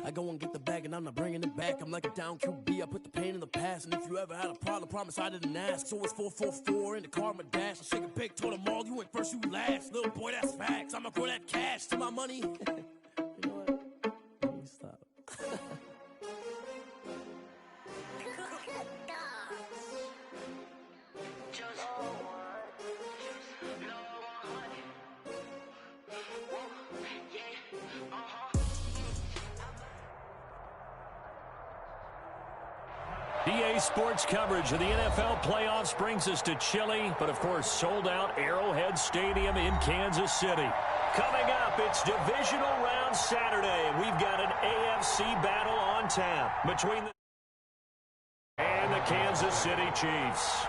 I go and get the bag and I'm not bringing it back. I'm like a down QB, I put the pain in the past. And if you ever had a problem, promise I didn't ask. So it's 444 in the car, my dash. I shake a big, told them all, you went first, you last. Little boy, that's facts. I'ma grow that cash to my money. You know what? Let me stop. EA Sports coverage of the NFL playoffs brings us to Chile, but of course sold out Arrowhead Stadium in Kansas City. Coming up, it's divisional round Saturday, and we've got an AFC battle on tap between the and the Kansas City Chiefs.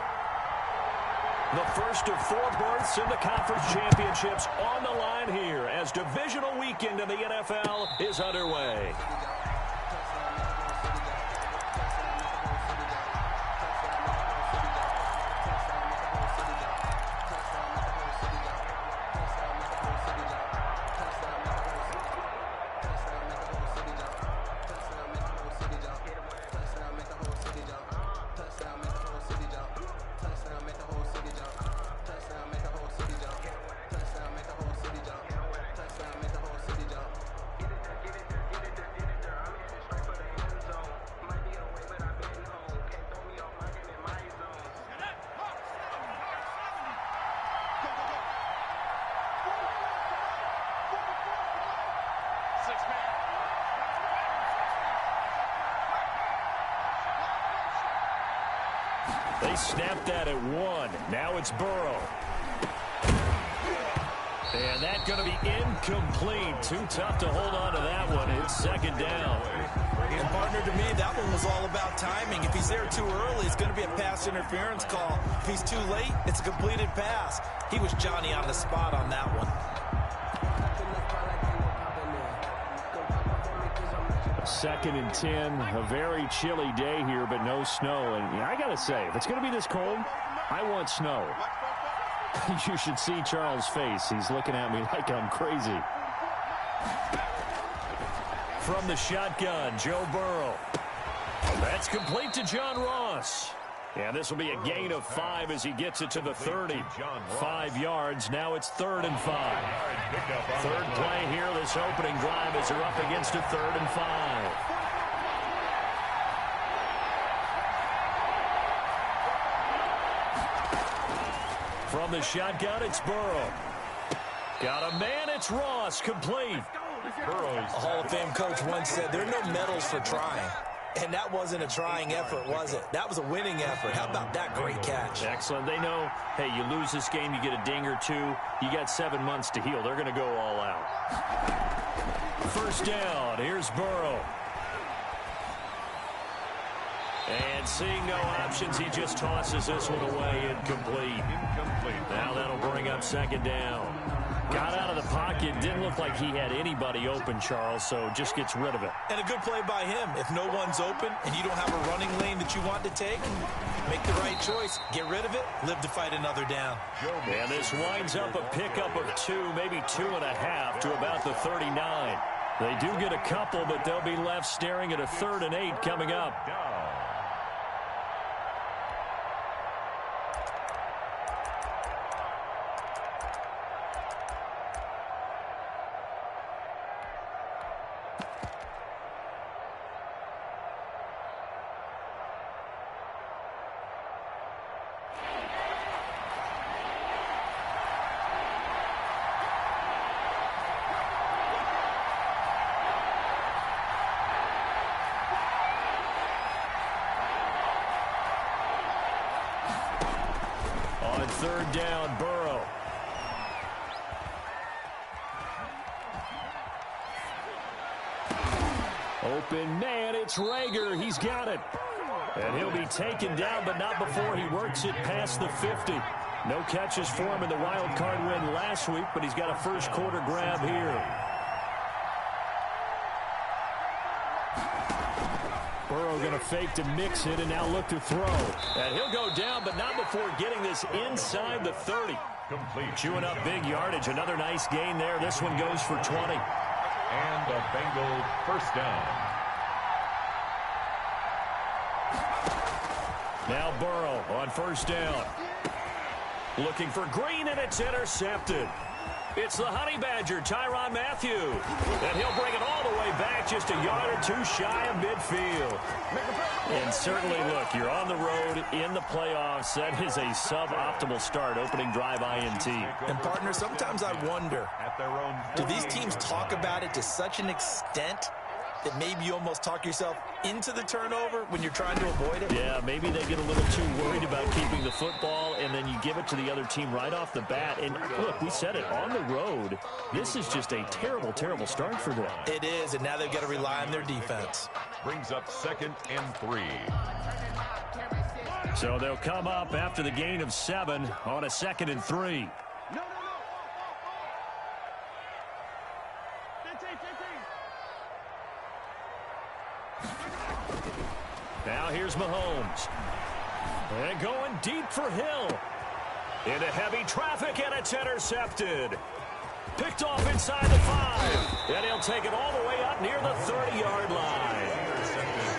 The first of 4 berths in the conference championships on the line here as divisional weekend in the NFL is underway. They snapped that at 1. Now it's Burrow. And that's going to be incomplete. Too tough to hold on to that one. It's second down. And partner, to me, that one was all about timing. If he's there too early, it's going to be a pass interference call. If he's too late, it's a completed pass. He was Johnny on the spot on that one. Second and 10, a very chilly day here, but no snow. And I got to say, if it's going to be this cold, I want snow. You should see Charles' face. He's looking at me like I'm crazy. From the shotgun, Joe Burrow. That's complete to John Ross. And this will be a gain of 5 as he gets it to the 30. 5 yards. Now it's 3rd and 5. Third play here, this opening drive as they're up against a 3rd and 5. From the shotgun, it's Burrow. Got a man, it's Ross, complete. A Hall of Fame coach once said, there are no medals for trying. And that wasn't a trying effort, was it? That was a winning effort. How about that great catch? Excellent. They know, hey, you lose this game, you get a ding or 2. You got 7 months to heal. They're going to go all out. First down. Here's Burrow. And seeing no options, he just tosses this one away, incomplete. Now that'll bring up second down. Got out of the pocket. Didn't look like he had anybody open, Charles, so just gets rid of it. And a good play by him. If no one's open and you don't have a running lane that you want to take, make the right choice. Get rid of it. Live to fight another down. And this winds up a pickup of 2, maybe 2.5 to about the 39. They do get a couple, but they'll be left staring at a 3rd and 8 coming up. Third down, Burrow. Open man, it's Rager. He's got it. And he'll be taken down, but not before he works it past the 50. No catches for him in the wild card win last week, but he's got a first quarter grab here. Burrow going to fake to mix it and now look to throw. And he'll go down, but not before getting this inside the 30. Chewing up big yardage. Another nice gain there. This one goes for 20. And a Bengal first down. Now Burrow on first down. Looking for Green, and it's intercepted. It's the Honey Badger, Tyrann Mathieu. And he'll bring it all the way back just a yard or two shy of midfield. And certainly, look, you're on the road in the playoffs. That is a suboptimal start, opening drive INT. And, partner, sometimes I wonder, do these teams talk about it to such an extent that maybe you almost talk yourself into the turnover when you're trying to avoid it? Yeah, maybe they get a little too worried about keeping the football, and then you give it to the other team right off the bat. And look, we said it, on the road, this is just a terrible, terrible start for them. It is, and now they've got to rely on their defense. Brings up 2nd and 3. So they'll come up after the gain of 7 on a 2nd and 3. Now here's Mahomes. And going deep for Hill. Into heavy traffic, and it's intercepted. Picked off inside the 5. And he'll take it all the way up near the 30-yard line.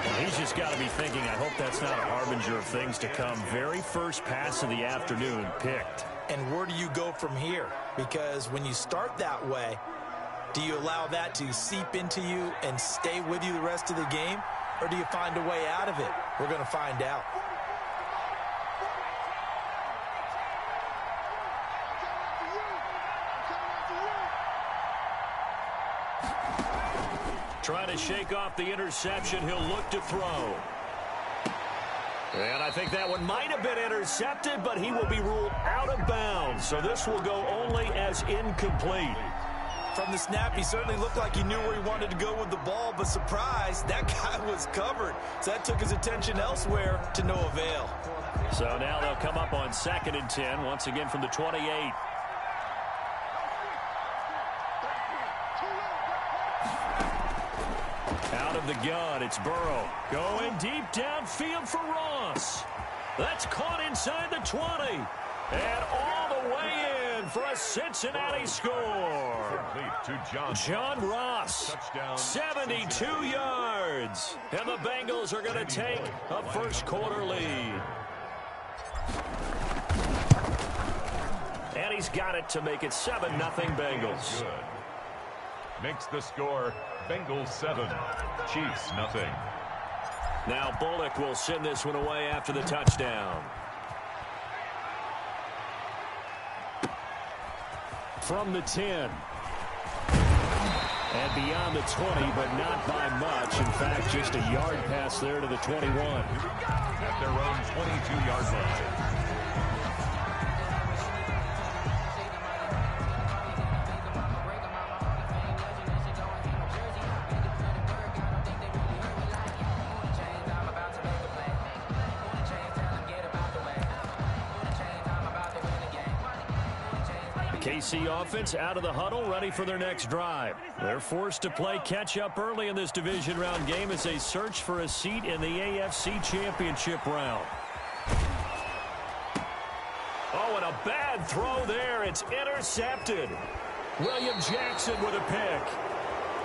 And he's just got to be thinking, I hope that's not a harbinger of things to come. Very first pass of the afternoon picked. And where do you go from here? Because when you start that way, do you allow that to seep into you and stay with you the rest of the game? Or do you find a way out of it? We're going to find out. Trying to shake off the interception. He'll look to throw. And I think that one might have been intercepted, but he will be ruled out of bounds. So this will go only as incomplete. From the snap, he certainly looked like he knew where he wanted to go with the ball, but surprise, that guy was covered. So that took his attention elsewhere to no avail. So now they'll come up on 2nd and 10, once again from the 28. Out of the gun, it's Burrow. Going deep downfield for Ross. That's caught inside the 20. And all the way in for a Cincinnati score. To John Ross, touchdown, 72 yards. And the Bengals are going to take a first-quarter lead. And he's got it to make it 7-0 Bengals. Good. Makes the score Bengals 7, Chiefs nothing. Now Bullock will send this one away after the touchdown. From the 10. And beyond the 20, but not by much. In fact, just a yard pass there to the 21. At their own 22-yard line. KC offense out of the huddle, ready for their next drive. They're forced to play catch-up early in this division round game as they search for a seat in the AFC Championship round. Oh, and a bad throw there. It's intercepted. William Jackson with a pick.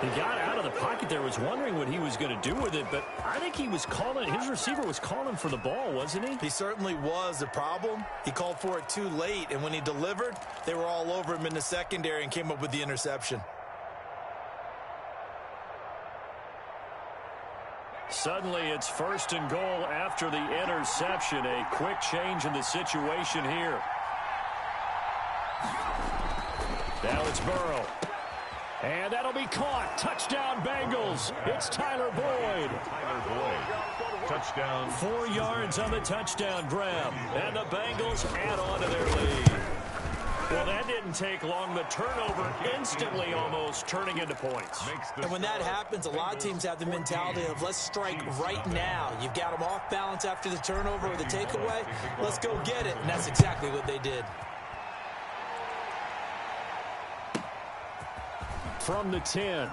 He got out of the pocket there, was wondering what he was going to do with it, but I think he was calling, his receiver was calling for the ball, wasn't he? He certainly was. The problem, he called for it too late, and when he delivered, they were all over him in the secondary and came up with the interception. Suddenly, it's 1st and goal after the interception. A quick change in the situation here. Now it's Burrow. And that'll be caught. Touchdown, Bengals. It's Tyler Boyd. Tyler Boyd. Touchdown. 4 yards on the touchdown grab. And the Bengals add on to their lead. Well, that didn't take long. The turnover instantly almost turning into points. And when that happens, a lot of teams have the mentality of let's strike right now. You've got them off balance after the turnover or the takeaway. Let's go get it. And that's exactly what they did. From the 10.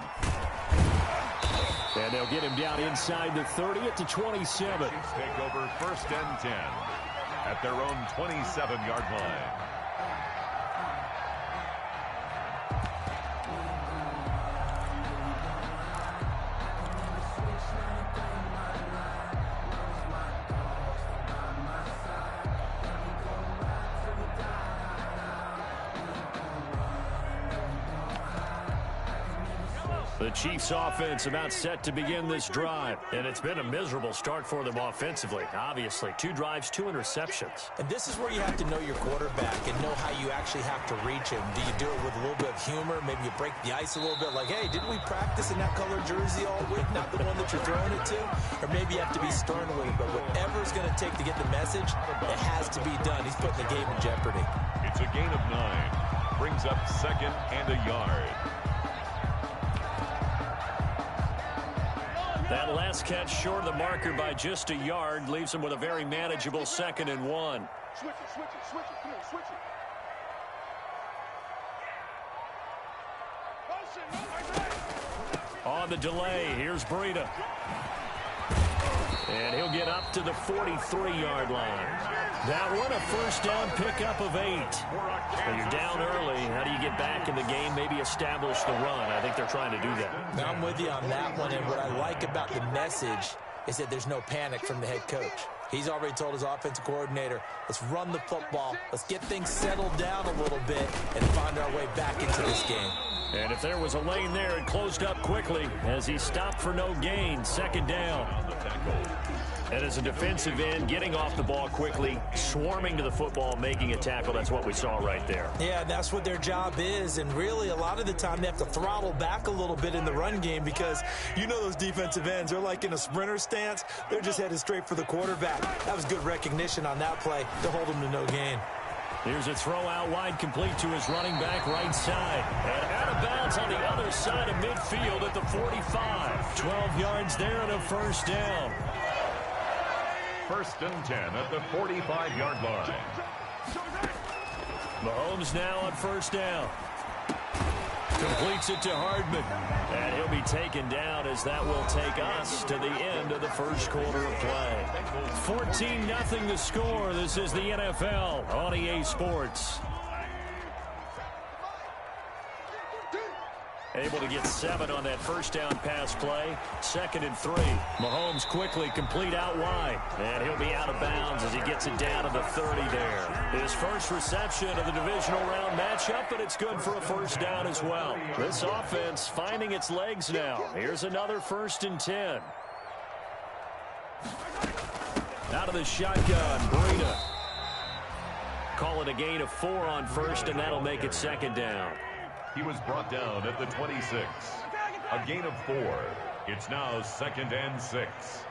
And they'll get him down inside the 30 at the 27. Chiefs take over 1st and 10 at their own 27-yard line. The Chiefs offense about set to begin this drive. And it's been a miserable start for them offensively. Obviously, 2 drives, 2 interceptions. And this is where you have to know your quarterback and know how you actually have to reach him. Do you do it with a little bit of humor? Maybe you break the ice a little bit like, hey, didn't we practice in that color jersey all week? Not the one that you're throwing it to? Or maybe you have to be stern with him. But whatever it's going to take to get the message, it has to be done. He's putting the game in jeopardy. It's a gain of 9. Brings up 2nd and a yard. That last catch short of the marker by just a yard leaves him with a very manageable 2nd and 1. Switch it. Come on, switch it. On the delay, here's Breida. And he'll get up to the 43-yard line. That one, a first down pickup of 8. When you're down early, how do you get back in the game, maybe establish the run? I think they're trying to do that. Now, I'm with you on that one, and what I like about the message is that there's no panic from the head coach. He's already told his offensive coordinator, let's run the football, let's get things settled down a little bit, and find our way back into this game. And if there was a lane there, it closed up quickly as he stopped for no gain. 2nd down. And as a defensive end, getting off the ball quickly, swarming to the football, making a tackle, that's what we saw right there. Yeah, that's what their job is, and really a lot of the time they have to throttle back a little bit in the run game because you know those defensive ends, they're like in a sprinter stance. They're just headed straight for the quarterback. That was good recognition on that play to hold him to no gain. Here's a throw out wide, complete to his running back right side. And out of bounds on the other side of midfield at the 45. 12 yards there and a first down. 1st and 10 at the 45-yard line. Mahomes now on first down. Completes it to Hardman. And he'll be taken down as that will take us to the end of the first quarter of play. 14-0 the score. This is the NFL on EA Sports. Able to get 7 on that first down pass play. 2nd and 3. Mahomes quickly complete out wide. And he'll be out of bounds as he gets it down to the 30 there. His first reception of the divisional round matchup, but it's good for a first down as well. This offense finding its legs now. Here's another 1st and 10. Out of the shotgun, Breida. Call it a gain of 4 on first, and that'll make it 2nd down. He was brought down at the 26. A gain of 4. It's now 2nd and 6.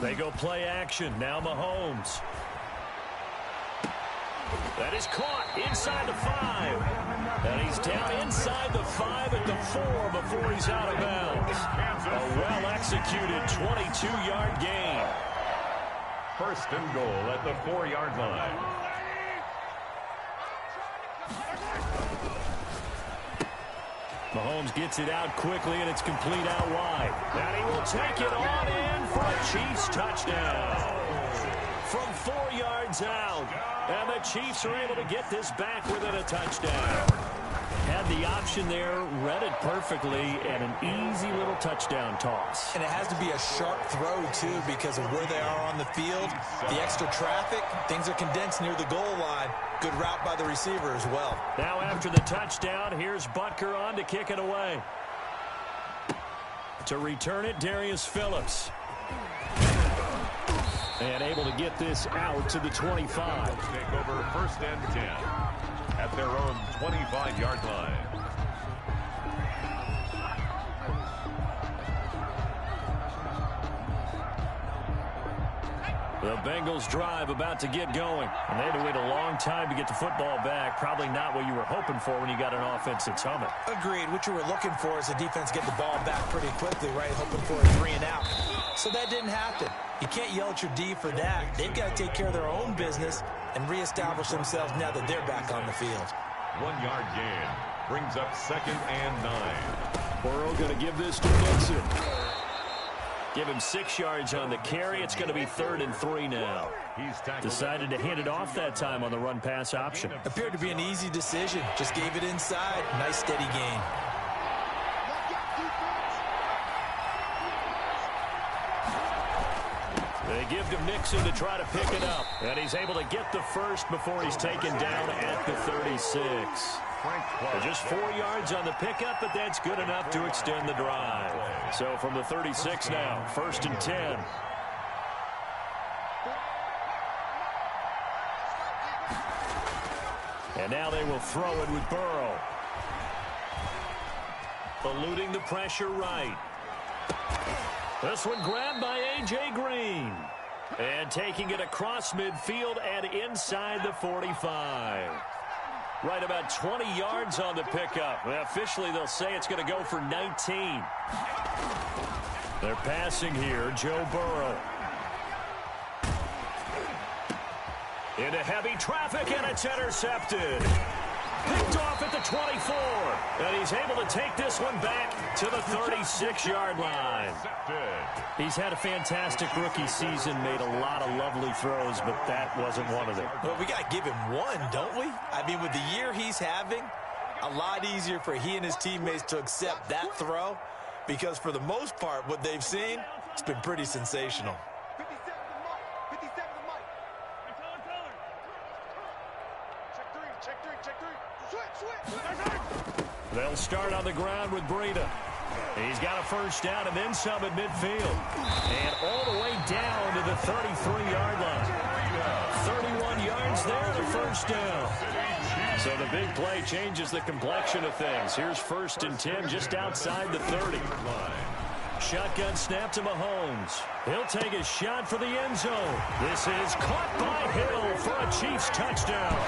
They go play action. Now Mahomes. That is caught inside the 5. And he's down inside the 5 at the 4 before he's out of bounds. A well-executed 22-yard gain. 1st and goal at the 4-yard line. Mahomes gets it out quickly, and it's complete out wide. And he will take it on in for a Chiefs touchdown. From 4 yards out. And the Chiefs are able to get this back within a touchdown. Had the option there, read it perfectly, and an easy little touchdown toss. And it has to be a sharp throw, too, because of where they are on the field. The extra traffic, things are condensed near the goal line. Good route by the receiver as well. Now after the touchdown, here's Butker on to kick it away. To return it, Darius Phillips. And able to get this out to the 25. Take over 1st and 10 at their own 25-yard line. The Bengals drive about to get going. And they had to wait a long time to get the football back. Probably not what you were hoping for when you got an offense that's humming. Agreed. What you were looking for is the defense get the ball back pretty quickly, right? Hoping for a 3 and out. So that didn't happen. You can't yell at your D for that. They've got to take care of their own business and reestablish themselves now that they're back on the field. 1-yard gain brings up 2nd and 9. Burrow going to give this to Mixon. Give him 6 yards on the carry. It's going to be 3rd and 3 now. Decided to hand it off that time on the run-pass option. Appeared to be an easy decision. Just gave it inside. Nice steady gain. They give to Mixon to try to pick it up. And he's able to get the first before he's taken down at the 36. Just 4 yards on the pickup, but that's good enough to extend the drive. So from the 36 now, 1st and 10. And now they will throw it with Burrow. Eluding the pressure right. This one grabbed by A.J. Green. And taking it across midfield and inside the 45. Right about 20 yards on the pickup. Officially, they'll say it's going to go for 19. They're passing here, Joe Burrow. Into heavy traffic, and it's intercepted. Picked off at the 24. And he's able to take this one back to the 36-yard line. He's had a fantastic rookie season, made a lot of lovely throws, but that wasn't one of them. Well, we got to give him one, don't we? I mean, with the year he's having, a lot easier for he and his teammates to accept that throw, because for the most part, what they've seen, it's been pretty sensational. They'll start on the ground with Breida. He's got a first down and then some at midfield. And all the way down to the 33-yard line. 31 yards there, the first down. So the big play changes the complexion of things. Here's 1st and 10 just outside the 30. Shotgun snap to Mahomes. He'll take a shot for the end zone. This is caught by Hill for a Chiefs touchdown.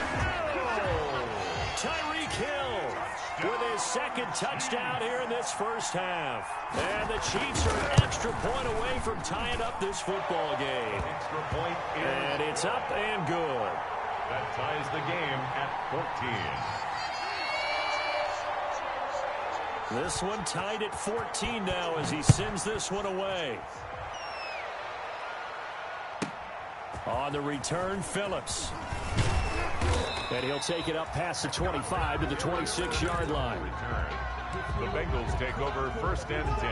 Tyreek Hill with his second touchdown here in this first half. And the Chiefs are an extra point away from tying up this football game. Extra point and it's up and good. That ties the game at 14. This one tied at 14 now as he sends this one away. On the return, Phillips. And he'll take it up past the 25 to the 26-yard line. The Bengals take over 1st and 10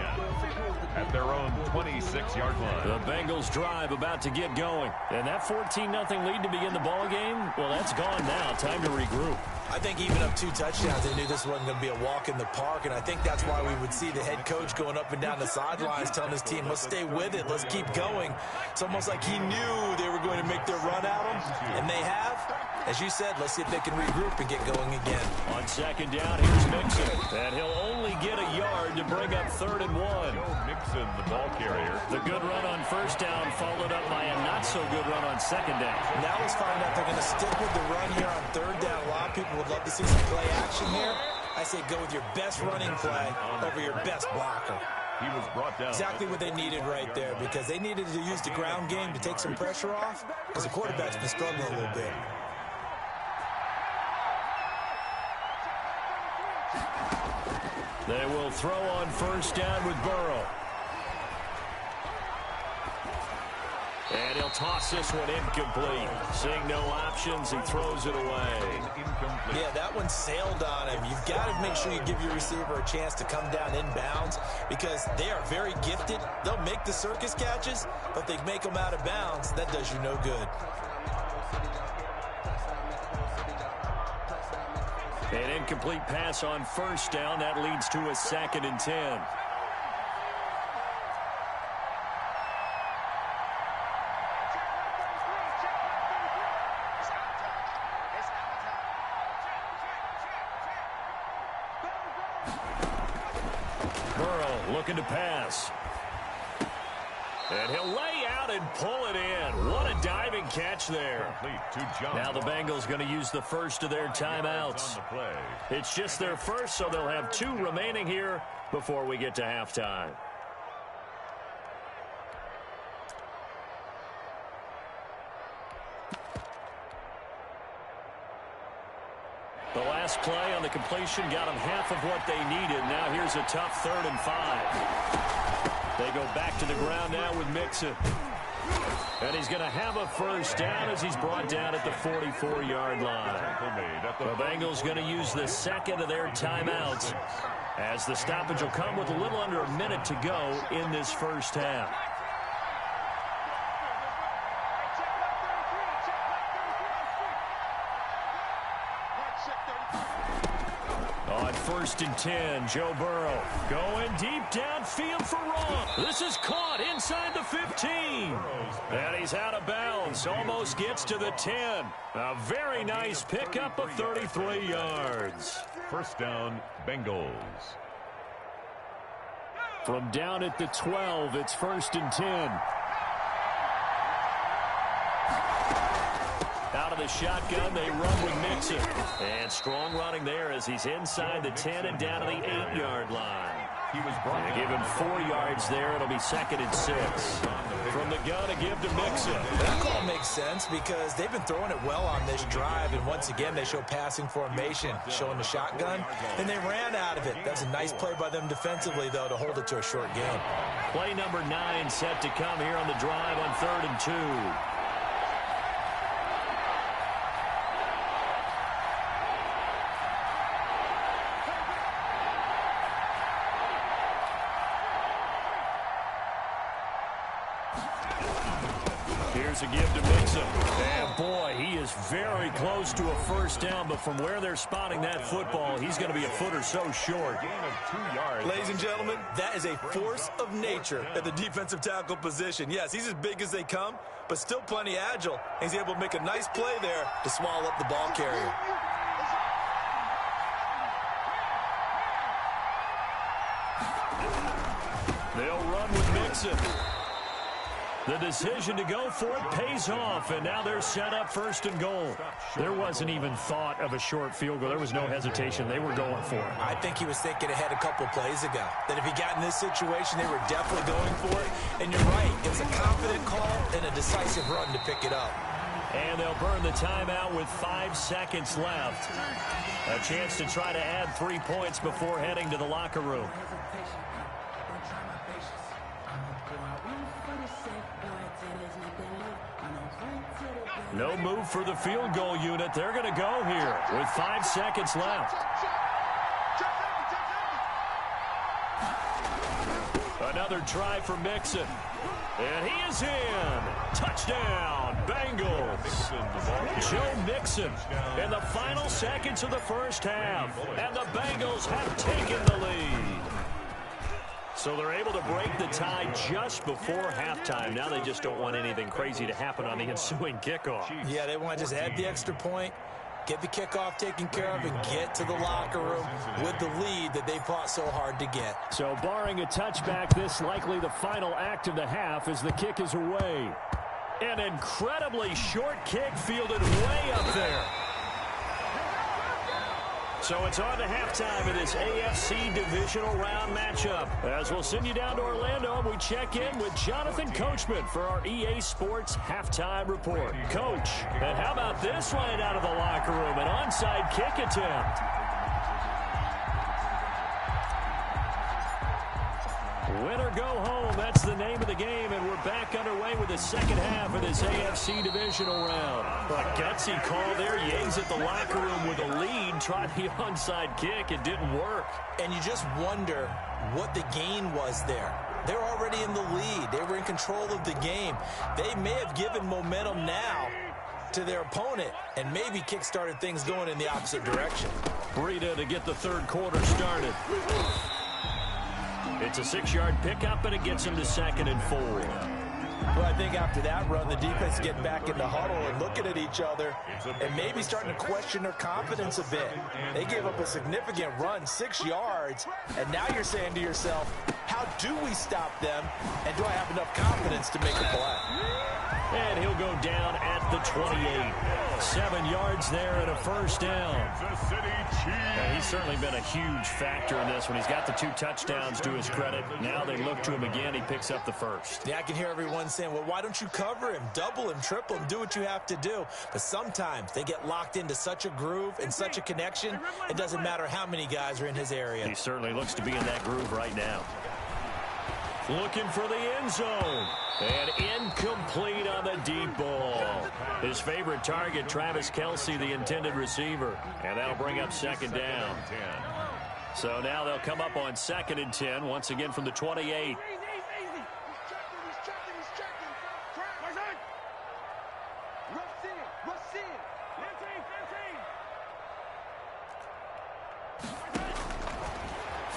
at their own 26-yard line. The Bengals drive about to get going. And that 14-0 lead to begin the ball game, well, that's gone now. Time to regroup. I think even up 2 touchdowns, they knew this wasn't going to be a walk in the park, and I think that's why we would see the head coach going up and down the sidelines telling his team, let's stay with it, let's keep going. It's almost like he knew they were going to make their run at him, and they have. As you said, let's see if they can regroup and get going again. On 2nd down, here's Mixon, and he'll only get a yard to bring up 3rd and 1. Mixon, the ball carrier. The good run on 1st down followed up by a not-so-good run on 2nd down. Now let's find out if they're going to stick with the run here on 3rd down. A lot of people would love to see some play action here. I say go with your best running play over your best blocker. He was brought down. Exactly what they needed right there, because they needed to use the ground game to take some pressure off, because the quarterback's been struggling a little bit. They will throw on 1st down with Burrow. And he'll toss this one incomplete. Seeing no options, he throws it away. Yeah, that one sailed on him. You've got to make sure you give your receiver a chance to come down inbounds, because they are very gifted. They'll make the circus catches, but they make them out of bounds. That does you no good. An incomplete pass on 1st down. That leads to a 2nd and 10. Burrow looking to pass. And he'll lay out and pull it in. What a diving catch there. Now the Bengals going to use the first of their timeouts. It's just their first, so they'll have 2 remaining here before we get to halftime. The last play on the completion got them half of what they needed. Now here's a tough 3rd and 5. They go back to the ground now with Mixon. And he's going to have a first down as he's brought down at the 44-yard line. The Bengals going to use the second of their timeouts, as the stoppage will come with a little under a minute to go in this first half. 1st and 10. Joe Burrow going deep downfield for Ross. This is caught inside the 15. And he's out of bounds. Almost gets to the 10. A very nice pickup of 33 yards. First down, Bengals. From down at the 12, it's 1st and 10. Out of the shotgun, they run with Mixon. And strong running there as he's inside the 10 and down to the 8-yard line. He was brought They give him 4 yards there. It'll be 2nd and 6. From the gun to give to Mixon. That call makes sense because they've been throwing it well on this drive, and once again they show passing formation, showing the shotgun, and they ran out of it. That's a nice play by them defensively, though, to hold it to a short game. Play number 9 set to come here on the drive on 3rd and 2. Here's a give to Mixon. And boy, he is very close to a first down, but from where they're spotting that football, he's going to be a foot or so short. gain of 2 yards. Ladies and gentlemen, that is a force of nature at the defensive tackle position. Yes, he's as big as they come, but still plenty agile. He's able to make a nice play there to swallow up the ball carrier. They'll run with Mixon. The decision to go for it pays off, and now they're set up 1st and goal. There wasn't even thought of a short field goal. There was no hesitation. They were going for it. I think he was thinking ahead a couple plays ago, that if he got in this situation, they were definitely going for it. And you're right, it was a confident call and a decisive run to pick it up. And they'll burn the timeout with 5 seconds left. A chance to try to add 3 points before heading to the locker room. No move for the field goal unit. They're going to go here with 5 seconds left. Another try for Mixon. And he is in. Touchdown, Bengals. Joe Mixon in the final seconds of the first half. And the Bengals have taken the lead. So they're able to break the tie just before halftime. Now they just don't want anything crazy to happen on the ensuing kickoff. Yeah, they want to just add the extra point, get the kickoff taken care of, and get to the locker room with the lead that they fought so hard to get. So barring a touchback, this likely the final act of the half as the kick is away. An incredibly short kick fielded way up there. So it's on to halftime of this AFC divisional round matchup. As we'll send you down to Orlando, and we check in with Jonathan Coachman for our EA Sports halftime report. Coach, and how about this right out of the locker room? An onside kick attempt. Win or go home, that's the name of the game, and we're back underway with the second half of this AFC divisional round. A gutsy call there. Yangs at the locker room with a lead. Tried the onside kick. It didn't work. And you just wonder what the gain was there. They're already in the lead. They were in control of the game. They may have given momentum now to their opponent and maybe kick-started things going in the opposite direction. Breida to get the third quarter started. It's a 6-yard pickup, and it gets him to 2nd and 4. Well, I think after that run, the defense getting back in the huddle and looking at each other and maybe starting to question their confidence a bit. They gave up a significant run, 6 yards, and now you're saying to yourself, how do we stop them, and do I have enough confidence to make a play? And he'll go down at the 28. 7 yards there and a first down. And he's certainly been a huge factor in this one. He's got the 2 touchdowns to his credit. Now they look to him again. He picks up the first. Yeah, I can hear everyone saying, well, why don't you cover him, double him, triple him, do what you have to do. But sometimes they get locked into such a groove and such a connection, it doesn't matter how many guys are in his area. He certainly looks to be in that groove right now. Looking for the end zone. And incomplete on the deep ball. His favorite target, Travis Kelce, the intended receiver. And that'll bring up 2nd down. So now they'll come up on 2nd and 10, once again from the 28.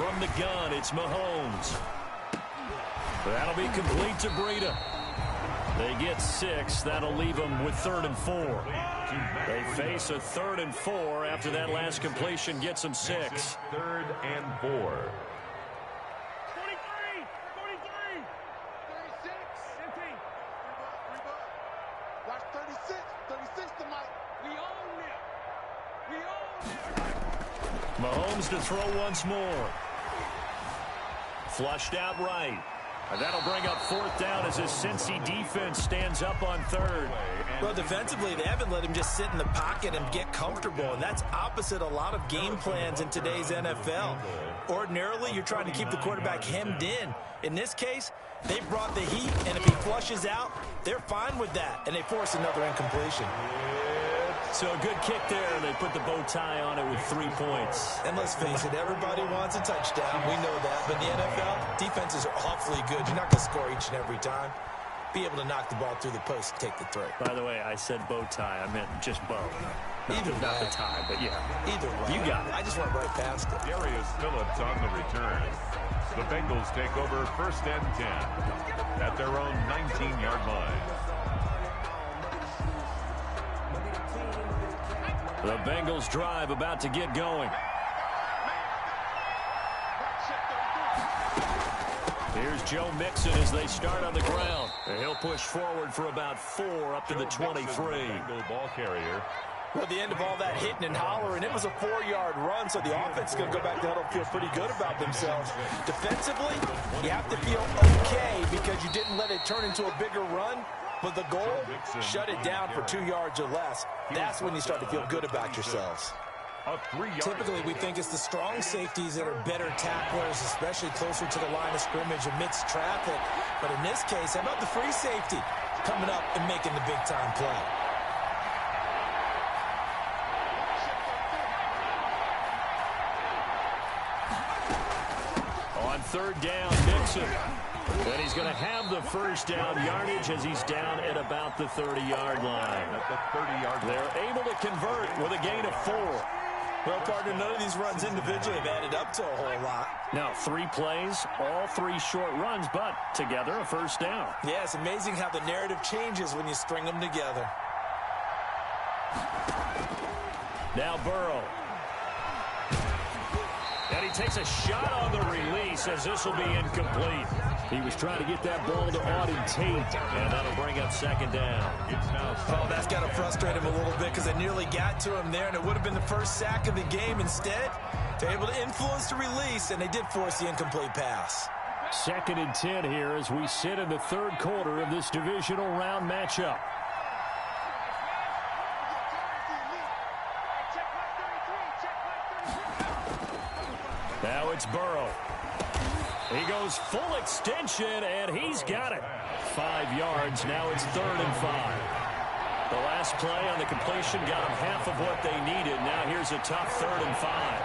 From the gun, it's Mahomes. That'll be complete to Breida. They get 6. That'll leave them with 3rd and 4. They face a 3rd and 4 after that last completion gets them 6. 3rd and 4. 36 tonight. We own it. We own it. Mahomes to throw once more. Flushed out right. And that'll bring up 4th down as his Cincy defense stands up on 3rd. Well, defensively, they haven't let him just sit in the pocket and get comfortable, and that's opposite a lot of game plans in today's NFL. Ordinarily, you're trying to keep the quarterback hemmed in. In this case, they brought the heat, and if he flushes out, they're fine with that, and they force another incompletion. So a good kick there. They put the bow tie on it with 3 points. And let's face it, everybody wants a touchdown. We know that. But in the NFL, defenses are awfully good. You're not going to score each and every time. Be able to knock the ball through the post and take the throw. By the way, I said bow tie. I meant just bow. Not the tie, but yeah. Either way. You got it. I just went right past it. Darius Phillips on the return. The Bengals take over 1st and 10 at their own 19-yard line. The Bengals drive about to get going. Here's Joe Mixon as they start on the ground. And he'll push forward for about 4 up to the 23. Bengal ball carrier. Well, at the end of all that hitting and hollering, it was a 4-yard run, so the offense is going to go back to huddle and feel pretty good about themselves. Defensively, you have to feel okay because you didn't let it turn into a bigger run. But the goal, shut it down for 2 yards or less. That's when you start to feel good about yourselves. Typically, we think it's the strong safeties that are better tacklers, especially closer to the line of scrimmage amidst traffic. But in this case, how about the free safety coming up and making the big-time play? On 3rd down, Mixon. And he's going to have the 1st down yardage as he's down at about the 30-yard line. At the 30-yard line. They're able to convert with a gain of 4. Well, partner, none of these runs individually have added up to a whole lot. Now, 3 plays, all 3 short runs, but together a 1st down. Yeah, it's amazing how the narrative changes when you string them together. Now Burrow. And he takes a shot on the release as this will be incomplete. He was trying to get that ball to Auden Tate, and that'll bring up 2nd down. Oh, that's got to frustrate him a little bit because they nearly got to him there, and it would have been the first sack of the game. Instead, they're able to influence the release, and they did force the incomplete pass. 2nd and 10 here as we sit in the 3rd quarter of this divisional round matchup. Now it's Burrow. He goes full extension, and he's got it. 5 yards. Now it's 3rd and 5. The last play on the completion got them half of what they needed. Now here's a tough 3rd and 5.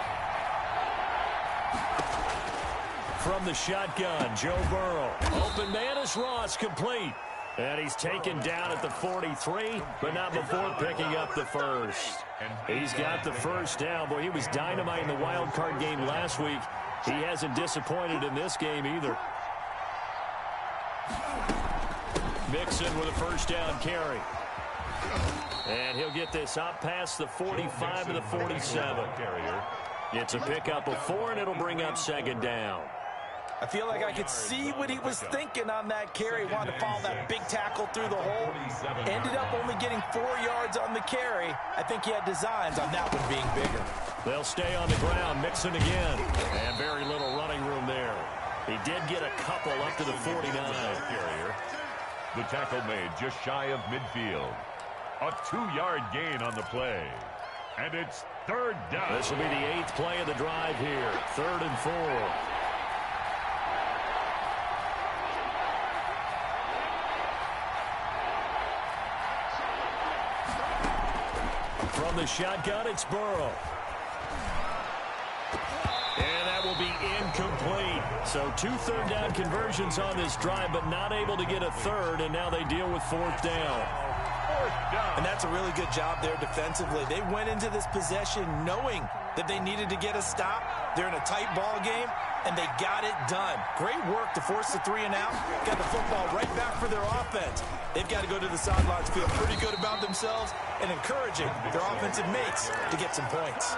From the shotgun, Joe Burrow. Open man is Ross, complete. And he's taken down at the 43, but not before picking up the 1st. He's got the 1st down. Boy, he was dynamite in the wild card game last week. He hasn't disappointed in this game either. Mixon with a 1st down carry. And he'll get this up past the 45 to the 47. It's a pickup of 4, and it'll bring up 2nd down. I feel like I could see what he was thinking on that carry. He wanted to follow that big tackle through the hole. Ended up only getting 4 yards on the carry. I think he had designs on that one being bigger. They'll stay on the ground. Mixon again. And very little running room there. He did get a couple up to the 49. The tackle made just shy of midfield. A 2-yard gain on the play. And it's 3rd down. This will be the 8th play of the drive here. 3rd and 4. From the shotgun, it's Burrow. And that will be incomplete. So 2 3rd down conversions on this drive, but not able to get a 3rd, and now they deal with 4th down. And that's a really good job there defensively. They went into this possession knowing that they needed to get a stop. They're in a tight ball game. and they got it done. Great work to force the 3 and out. Got the football right back for their offense. They've got to go to the sidelines, feel pretty good about themselves, and encouraging their offensive mates to get some points.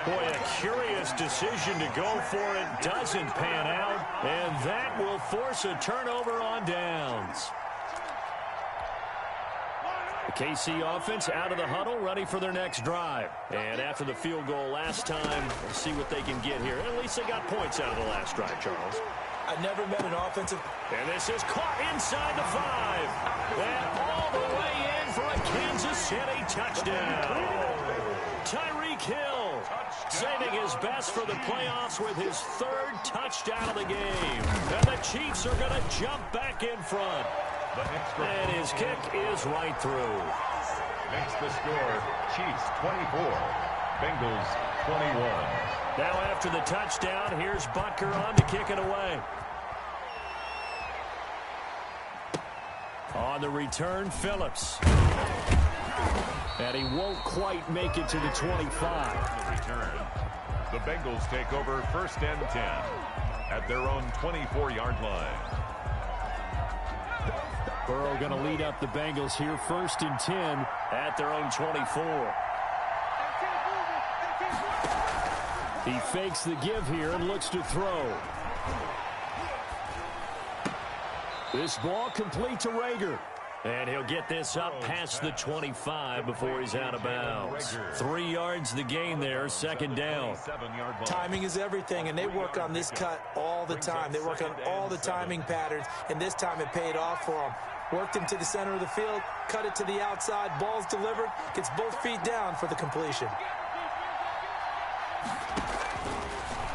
Boy, a curious decision to go for it. Doesn't pan out, and that will force a turnover on downs. The KC offense out of the huddle, ready for their next drive. And after the field goal last time, let's see what they can get here. At least they got points out of the last drive, Charles. I never met an offensive... And this is caught inside the 5. And all the way in for a Kansas City touchdown. Tyreek Hill saving his best for the playoffs with his 3rd touchdown of the game. And the Chiefs are going to jump back in front. And his kick is right through. Makes the score Chiefs 24, Bengals 21. Now after the touchdown, here's Butker on to kick it away. On the return, Phillips. And he won't quite make it to the 25. On the return, the Bengals take over 1st and 10 at their own 24-yard line. Burrow going to lead up the Bengals here, 1st and 10 at their own 24. He fakes the give here and looks to throw. This ball complete to Rager. And he'll get this up past the 25 before he's out of bounds. 3 yards the gain there, 2nd down. Timing is everything, and they work on this cut all the time. They work on all the timing patterns, and this time it paid off for them. Worked him to the center of the field, cut it to the outside, ball's delivered, gets both feet down for the completion.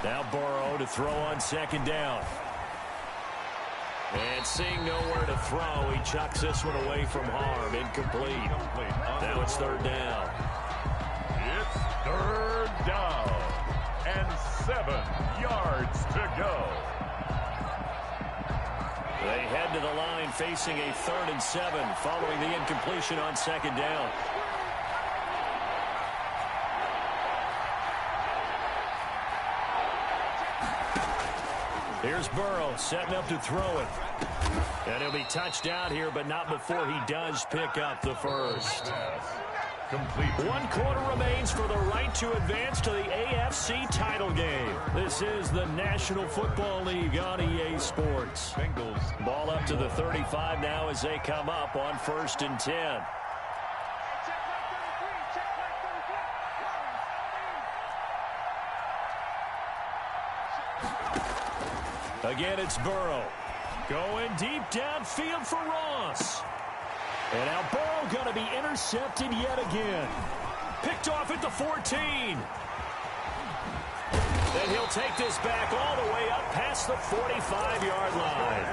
Now Burrow to throw on 2nd down. And seeing nowhere to throw, he chucks this one away from harm. Incomplete. Now it's 3rd down. It's 3rd down and 7 yards to go. They head to the line facing a 3rd and 7 following the incompletion on 2nd down. Here's Burrow setting up to throw it. And he'll be touched out here, but not before he does pick up the 1st. Complete. 1 quarter remains for the right to advance to the AFC title game. This is the National Football League on EA Sports. Bengals. Ball up to the 35 now as they come up on 1st and 10. Again, it's Burrow. Going deep downfield for Ross. And now Burrow going to be intercepted yet again. Picked off at the 14. And he'll take this back all the way up past the 45-yard line.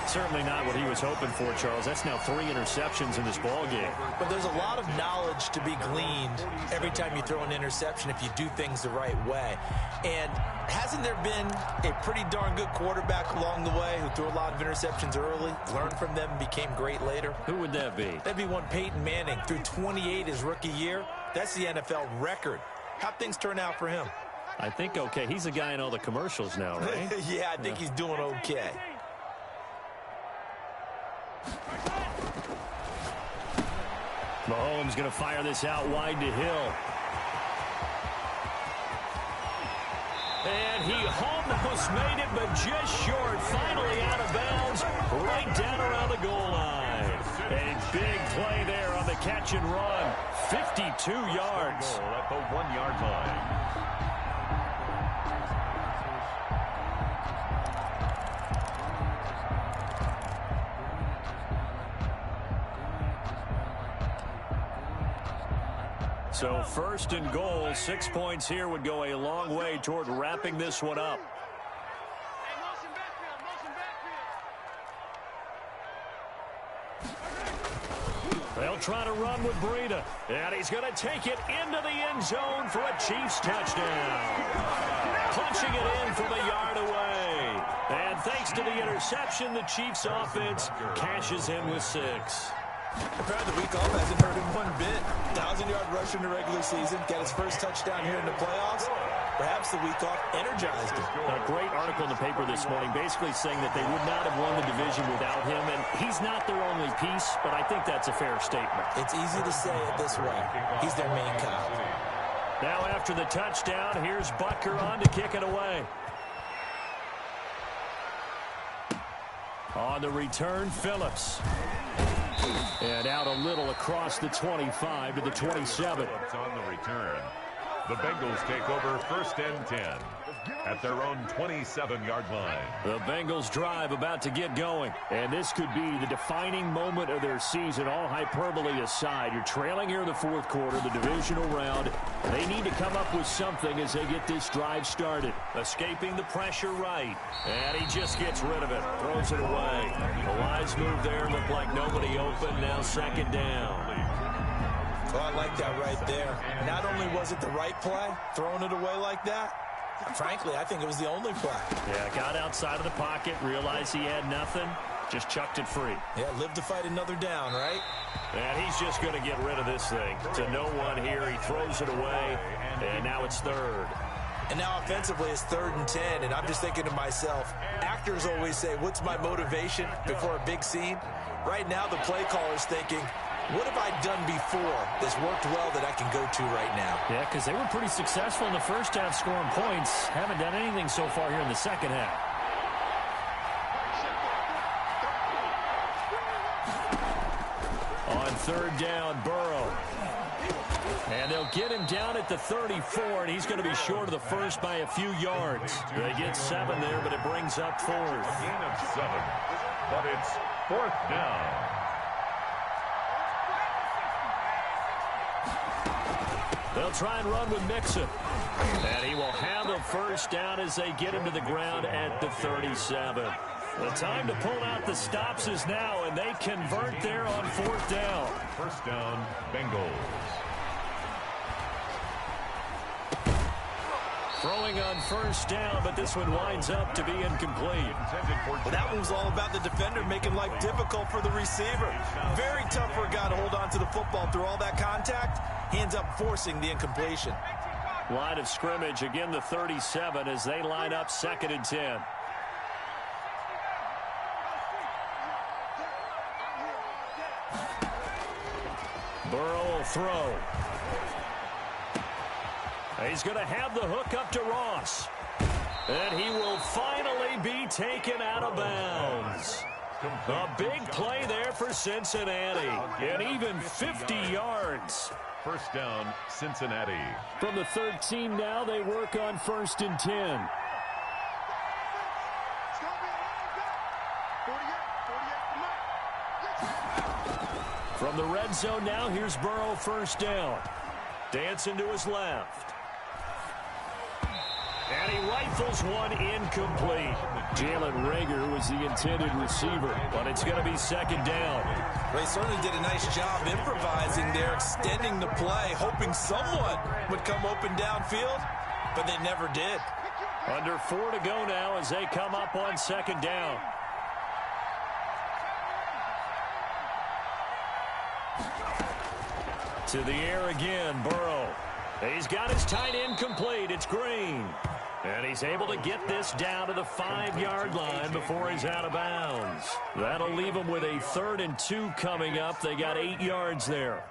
Certainly not what he was hoping for, Charles. That's now 3 interceptions in this ball game. But there's a lot of knowledge to be gleaned every time you throw an interception if you do things the right way. And hasn't there been a pretty darn good quarterback along the way who threw a lot of interceptions early, learned from them, and became great later? Who would that be? That'd be one Peyton Manning. Threw 28 his rookie year. That's the NFL record. How'd things turn out for him? I think okay. He's a guy in all the commercials now, right? Yeah, I think he's doing okay. Mahomes going to fire this out wide to Hill. And he almost made it, but just short. Finally out of bounds, right down around the goal line. A big play there on the catch and run. 52 yards. At the 1-yard line. So 1st and goal, 6 points here would go a long way toward wrapping this one up. They'll try to run with Breida, and he's going to take it into the end zone for a Chiefs touchdown. Punching it in from a yard away. And thanks to the interception, the Chiefs offense cashes in with 6. Apparently the week off hasn't hurt him one bit. 1,000-yard rush in the regular season. Got his first touchdown here in the playoffs. Perhaps the week off energized him. A great article in the paper this morning basically saying that they would not have won the division without him, and he's not their only piece, but I think that's a fair statement. It's easy to say it this way. He's their main cog. Now after the touchdown, here's Butker on to kick it away. On the return, Phillips. And out a little across the 25 to the 27. Phillips on the return. The Bengals take over 1st and 10 at their own 27-yard line. The Bengals drive about to get going. And this could be the defining moment of their season, all hyperbole aside. You're trailing here in the fourth quarter, the divisional round. They need to come up with something as they get this drive started. Escaping the pressure right. And he just gets rid of it. Throws it away. The wise move there. Looked like nobody open. Now 2nd down. Well, I like that right there. Not only was it the right play, throwing it away like that, frankly, I think it was the only play. Yeah, got outside of the pocket, realized he had nothing, just chucked it free. Yeah, live to fight another down, right? And he's just going to get rid of this thing. To no one here, he throws it away, and now it's 3rd. And now offensively it's 3rd and 10, and I'm just thinking to myself, actors always say, what's my motivation before a big scene? Right now the play caller's thinking, what have I done before that's worked well that I can go to right now? Yeah, because they were pretty successful in the first half scoring points. Haven't done anything so far here in the second half. On 3rd down, Burrow. And they'll get him down at the 34, and he's going to be short of the first by a few yards. They get 7 there, but it brings up 4th. Gain of 7, but it's 4th down. They'll try and run with Mixon. And he will have the first down as they get him to the ground at the 37. The time to pull out the stops is now, and they convert there on 4th down. 1st down, Bengals. Throwing on 1st down, but this one winds up to be incomplete. Well, that one was all about the defender making life difficult for the receiver. Very tough for a guy to hold on to the football through all that contact. He ends up forcing the incompletion. Line of scrimmage, again the 37 as they line up 2nd and 10. Burrow will throw. He's going to have the hook up to Ross. And he will finally be taken out of bounds. A big play there for Cincinnati. And even 50 yards. 1st down, Cincinnati. From the 13 now, they work on 1st and 10. From the red zone now, here's Burrow 1st down. Dancing to his left. And he rifles one incomplete. Jalen Reagor was the intended receiver, but it's going to be 2nd down. Well, he certainly did a nice job improvising there, extending the play, hoping someone would come open downfield, but they never did. Under 4 to go now as they come up on 2nd down. To the air again, Burrow. He's got his tight end complete. It's Green. And he's able to get this down to the 5-yard line before he's out of bounds. That'll leave him with a 3rd and 2 coming up. They got 8 yards there.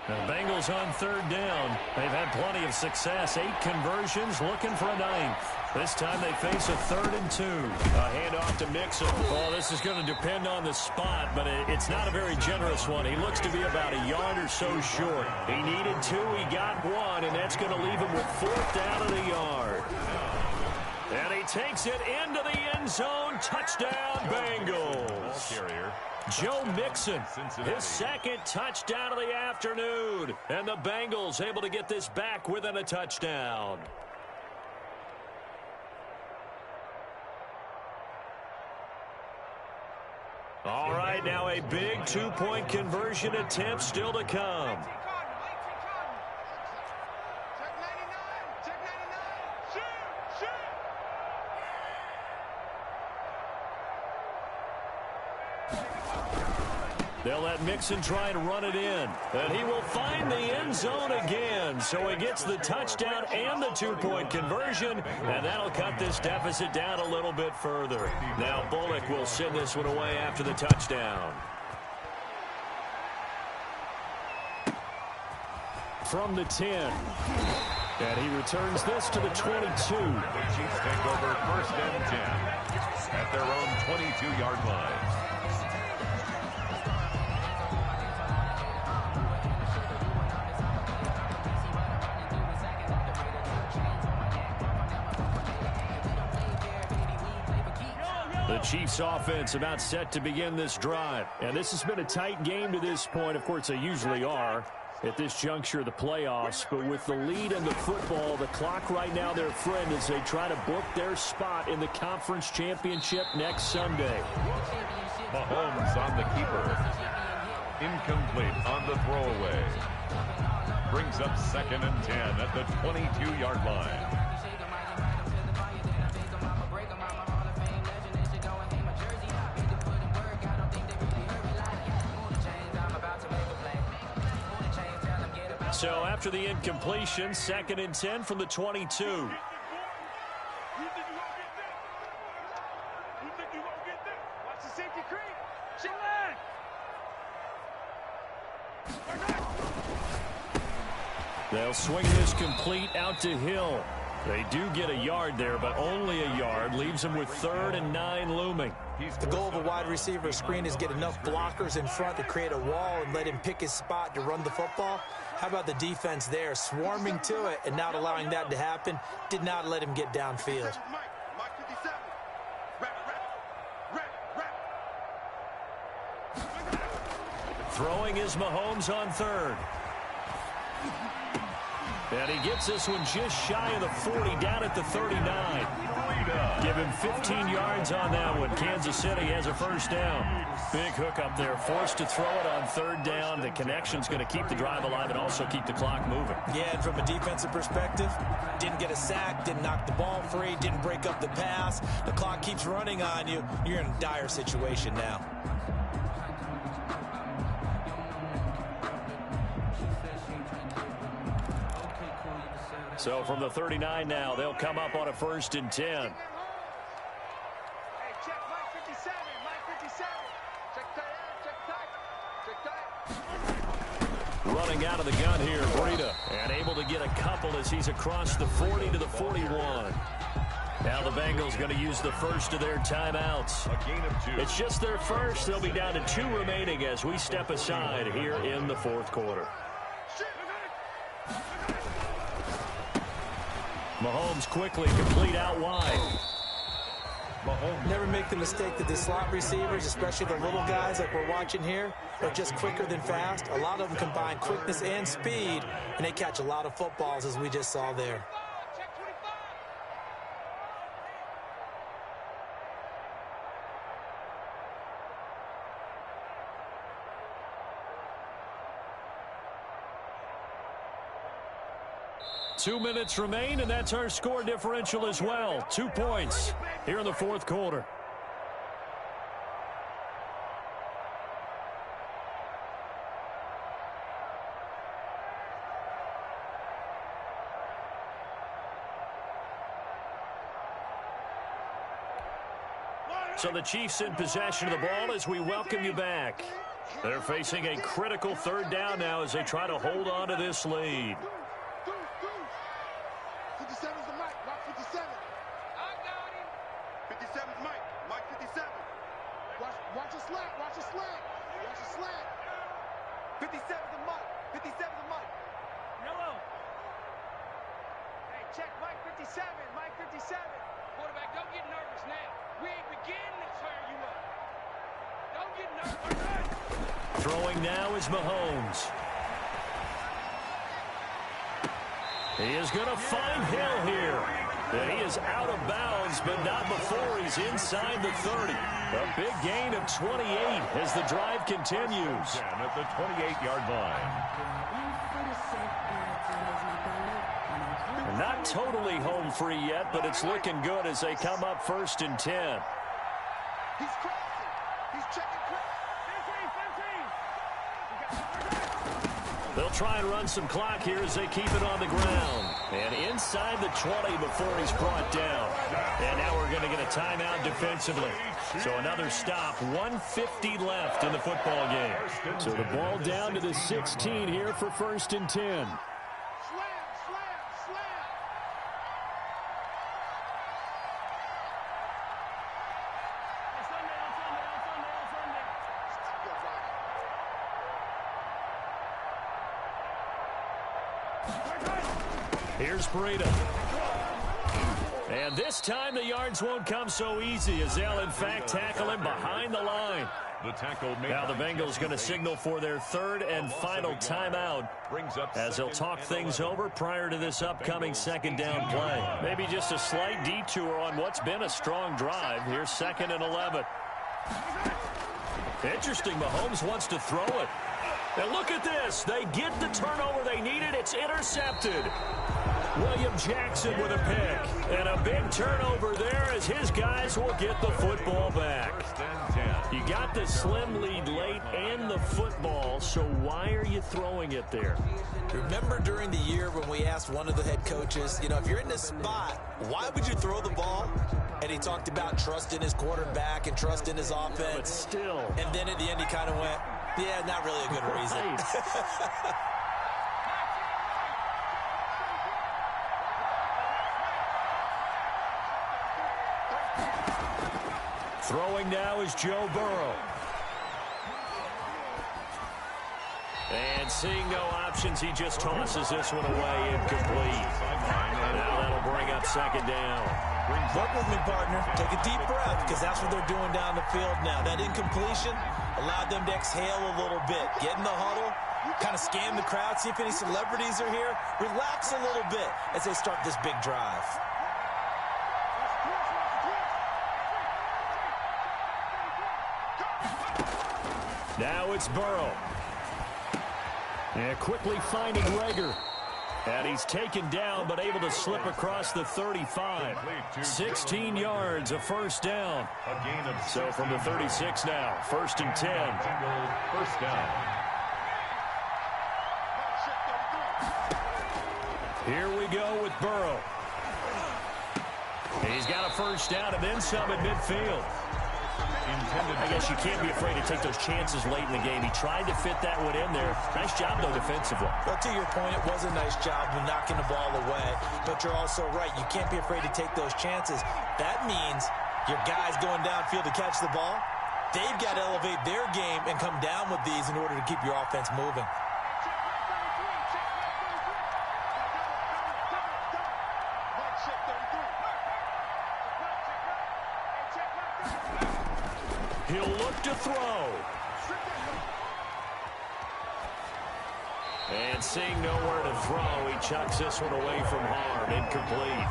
The Bengals on 3rd down. They've had plenty of success. 8 conversions, looking for a 9th. This time they face a 3rd and 2. A handoff to Mixon. Oh, this is going to depend on the spot, but it's not a very generous one. He looks to be about a yard or so short. He needed 2, he got 1, and that's going to leave him with 4th down and a yard. And he takes it into the end zone. Touchdown, Bengals. Carrier. Joe Mixon, his 2nd touchdown of the afternoon. And the Bengals able to get this back within a touchdown. All right, now a big 2-point conversion attempt still to come. They'll let Mixon try and run it in. And he will find the end zone again. So he gets the touchdown and the two-point conversion. And that'll cut this deficit down a little bit further. Now Bullock will send this one away after the touchdown. From the 10. And he returns this to the 22. The Chiefs take over 1st and 10 at their own 22-yard line. The Chiefs offense about set to begin this drive. And this has been a tight game to this point. Of course, they usually are at this juncture of the playoffs. But with the lead in the football, the clock right now their friend as they try to book their spot in the conference championship next Sunday. Mahomes on the keeper. Incomplete on the throwaway. Brings up 2nd and 10 at the 22-yard line. So after the incompletion, 2nd and 10 from the 22. They'll swing this complete out to Hill. They do get a yard there, but only a yard. Leaves them with 3rd and 9 looming. The goal of a wide receiver screen is get enough blockers in front to create a wall and let him pick his spot to run the football. How about the defense there, swarming to it and not allowing that to happen? Did not let him get downfield. Throwing is Mahomes on 3rd. And he gets this one just shy of the 40, down at the 39. Give him 15 yards on that one. Kansas City has a 1st down. Big hook up there, forced to throw it on 3rd down. The connection's going to keep the drive alive and also keep the clock moving. Yeah, and from a defensive perspective, didn't get a sack, didn't knock the ball free, didn't break up the pass. The clock keeps running on you. You're in a dire situation now. So from the 39 now, they'll come up on a 1st and 10. Hey, check Mike 57, Mike 57. Check tight. Running out of the gun here, Breida. And able to get a couple as he's across the 40 to the 41. Now the Bengals going to use the first of their timeouts. A gain of 2. It's just their first. They'll be down to 2 remaining as we step aside here in the 4th quarter. Mahomes quickly complete out wide. Mahomes. Never make the mistake that the slot receivers, especially the little guys like we're watching here, are just quicker than fast. A lot of them combine quickness and speed, and they catch a lot of footballs as we just saw there. 2 minutes remain, and that's our score differential as well. 2 points here in the 4th quarter. So the Chiefs in possession of the ball as we welcome you back. They're facing a critical 3rd down now as they try to hold on to this lead. 57's the Mike. Mike 57. I got him. 57's Mike. Mike 57. Watch a slant. Watch a slant. Watch a slant. 57's the Mike. 57's the Mike. Yellow. Hey, check Mike 57. Mike 57. Quarterback, don't get nervous now. We ain't beginning to tear you up. Don't get nervous. Throwing now is Mahomes. He is going to find Hill here. And he is out of bounds, but not before he's inside the 30. A big gain of 28 as the drive continues. At the 28-yard line. Not totally home free yet, but it's looking good as they come up 1st and 10. He's crossing. He's checking cross. 15. They'll try and run some clock here as they keep it on the ground. And inside the 20 before he's brought down. And now we're going to get a timeout defensively. So another stop, 1:50 left in the football game. So the ball down to the 16 here for 1st and 10. Here's Breida. And this time the yards won't come so easy as they'll, in fact, tackle him behind the line. Now the Bengals going to signal for their 3rd and final timeout as they'll talk things over prior to this upcoming 2nd down play. Maybe just a slight detour on what's been a strong drive. Here's 2nd and 11. Interesting, Mahomes wants to throw it. And look at this. They get the turnover they needed. It's intercepted. William Jackson with a pick. And a big turnover there as his guys will get the football back. You got the slim lead late and the football, so why are you throwing it there? Remember during the year when we asked one of the head coaches, if you're in this spot, why would you throw the ball? And he talked about trust in his quarterback and trust in his offense. But still. And then at the end he kind of went, yeah, not really a good reason. Throwing now is Joe Burrow. And seeing no options, he just tosses this one away incomplete. Now that'll bring up 2nd down. Work with me, partner. Take a deep breath, because that's what they're doing down the field now. That incompletion allowed them to exhale a little bit. Get in the huddle, kind of scan the crowd, see if any celebrities are here. Relax a little bit as they start this big drive. Now it's Burrow. And quickly finding Rager. And he's taken down, but able to slip across the 35. 16 yards, a 1st down. So from the 36 now, 1st and 10. 1st down. Here we go with Burrow. He's got a 1st down and then some at midfield. I guess you can't be afraid to take those chances late in the game. He tried to fit that one in there. Nice job, though, defensively. Well, to your point, it was a nice job of knocking the ball away. But you're also right. You can't be afraid to take those chances. That means your guys going downfield to catch the ball, they've got to elevate their game and come down with these in order to keep your offense moving. He'll look to throw. And seeing nowhere to throw, he chucks this one away from harm. Incomplete.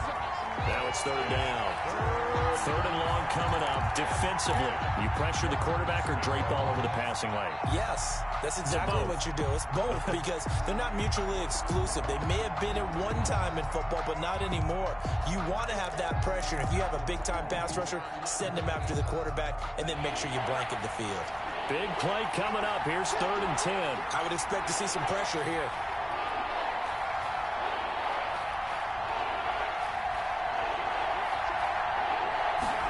Now it's 3rd down. 3rd and long coming up. Defensively, you pressure the quarterback or drape all over the passing lane? Yes, that's exactly what you do. It's both because they're not mutually exclusive. They may have been at one time in football, but not anymore. You want to have that pressure. If you have a big-time pass rusher, send him after the quarterback, and then make sure you blanket the field. Big play coming up. Here's 3rd and 10. I would expect to see some pressure here.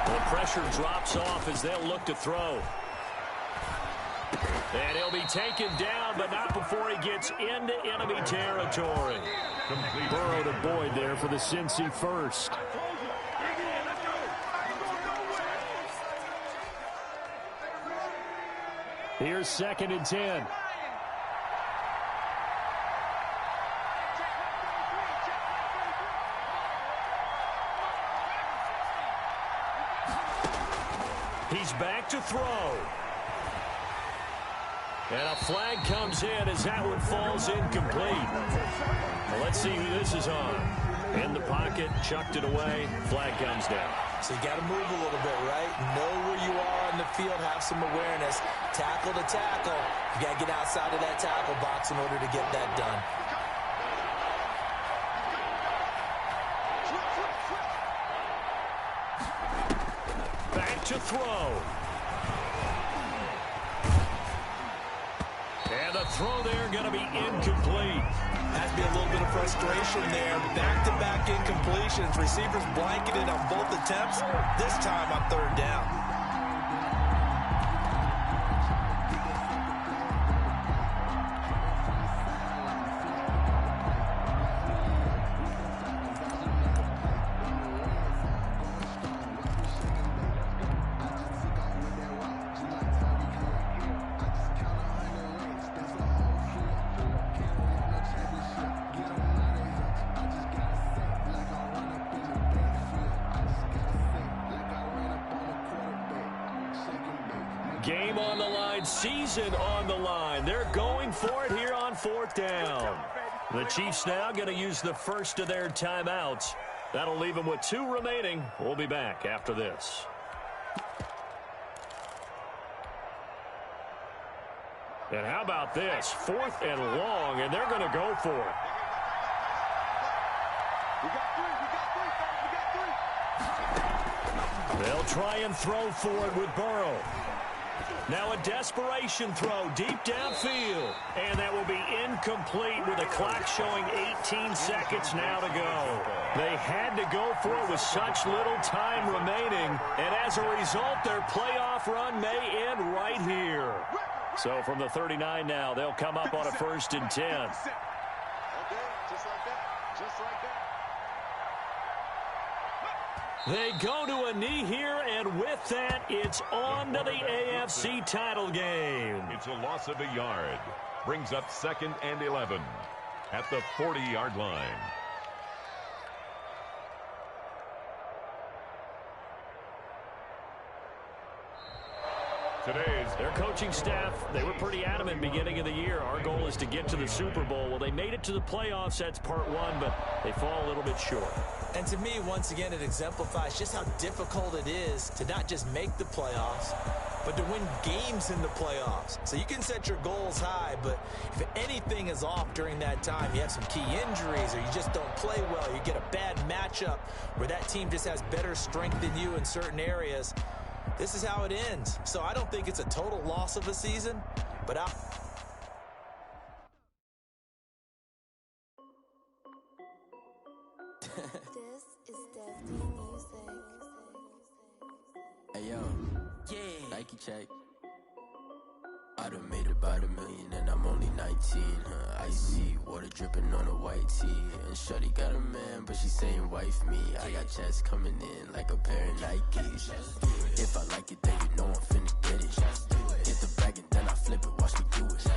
The pressure drops off as they'll look to throw. And he'll be taken down, but not before he gets into enemy territory. Burrow to Boyd there for the Cincy 1st. Here's 2nd and 10. He's back to throw. And a flag comes in as that one falls incomplete. Well, let's see who this is on. In the pocket, chucked it away, flag comes down. So you got to move a little bit, right? Know where you are on the field, have some awareness. Tackle to tackle. You got to get outside of that tackle box in order to get that done. Back to throw. And the throw there going to be incomplete. Has to be a little bit of frustration there. Back-to-back incompletions. Receivers blanketed on both attempts. This time on third down. Game on the line, season on the line. They're going for it here on fourth down. The Chiefs now going to use the first of their timeouts. That'll leave them with 2 remaining. We'll be back after this. And how about this? 4th and long, and they're going to go for it. They'll try and throw for it with Burrow. Now a desperation throw deep downfield. And that will be incomplete with the clock showing 18 seconds now to go. They had to go for it with such little time remaining. And as a result, their playoff run may end right here. So from the 39 now, they'll come up on a 1st and 10. Okay, just like that. Just like that. They go to a knee here, and with that, it's on to the AFC title game. It's a loss of a yard. Brings up 2nd and 11 at the 40-yard line. Their coaching staff, they were pretty adamant beginning of the year. Our goal is to get to the Super Bowl. Well, they made it to the playoffs. That's part 1, but they fall a little bit short. And to me, once again, it exemplifies just how difficult it is to not just make the playoffs, but to win games in the playoffs. So you can set your goals high, but if anything is off during that time, you have some key injuries or you just don't play well, you get a bad matchup where that team just has better strength than you in certain areas, this is how it ends. So I don't think it's a total loss of a season, but This is Definitely Music. Hey yo, yeah, Nike check. I done made about $1 million and I'm only 19. Icy water dripping on a white tee. And shorty got a man, but she saying wife me. I got checks coming in like a pair of Nikes. If I like it, then you know I'm finna get it. Get the bag and then I flip it, watch me do it.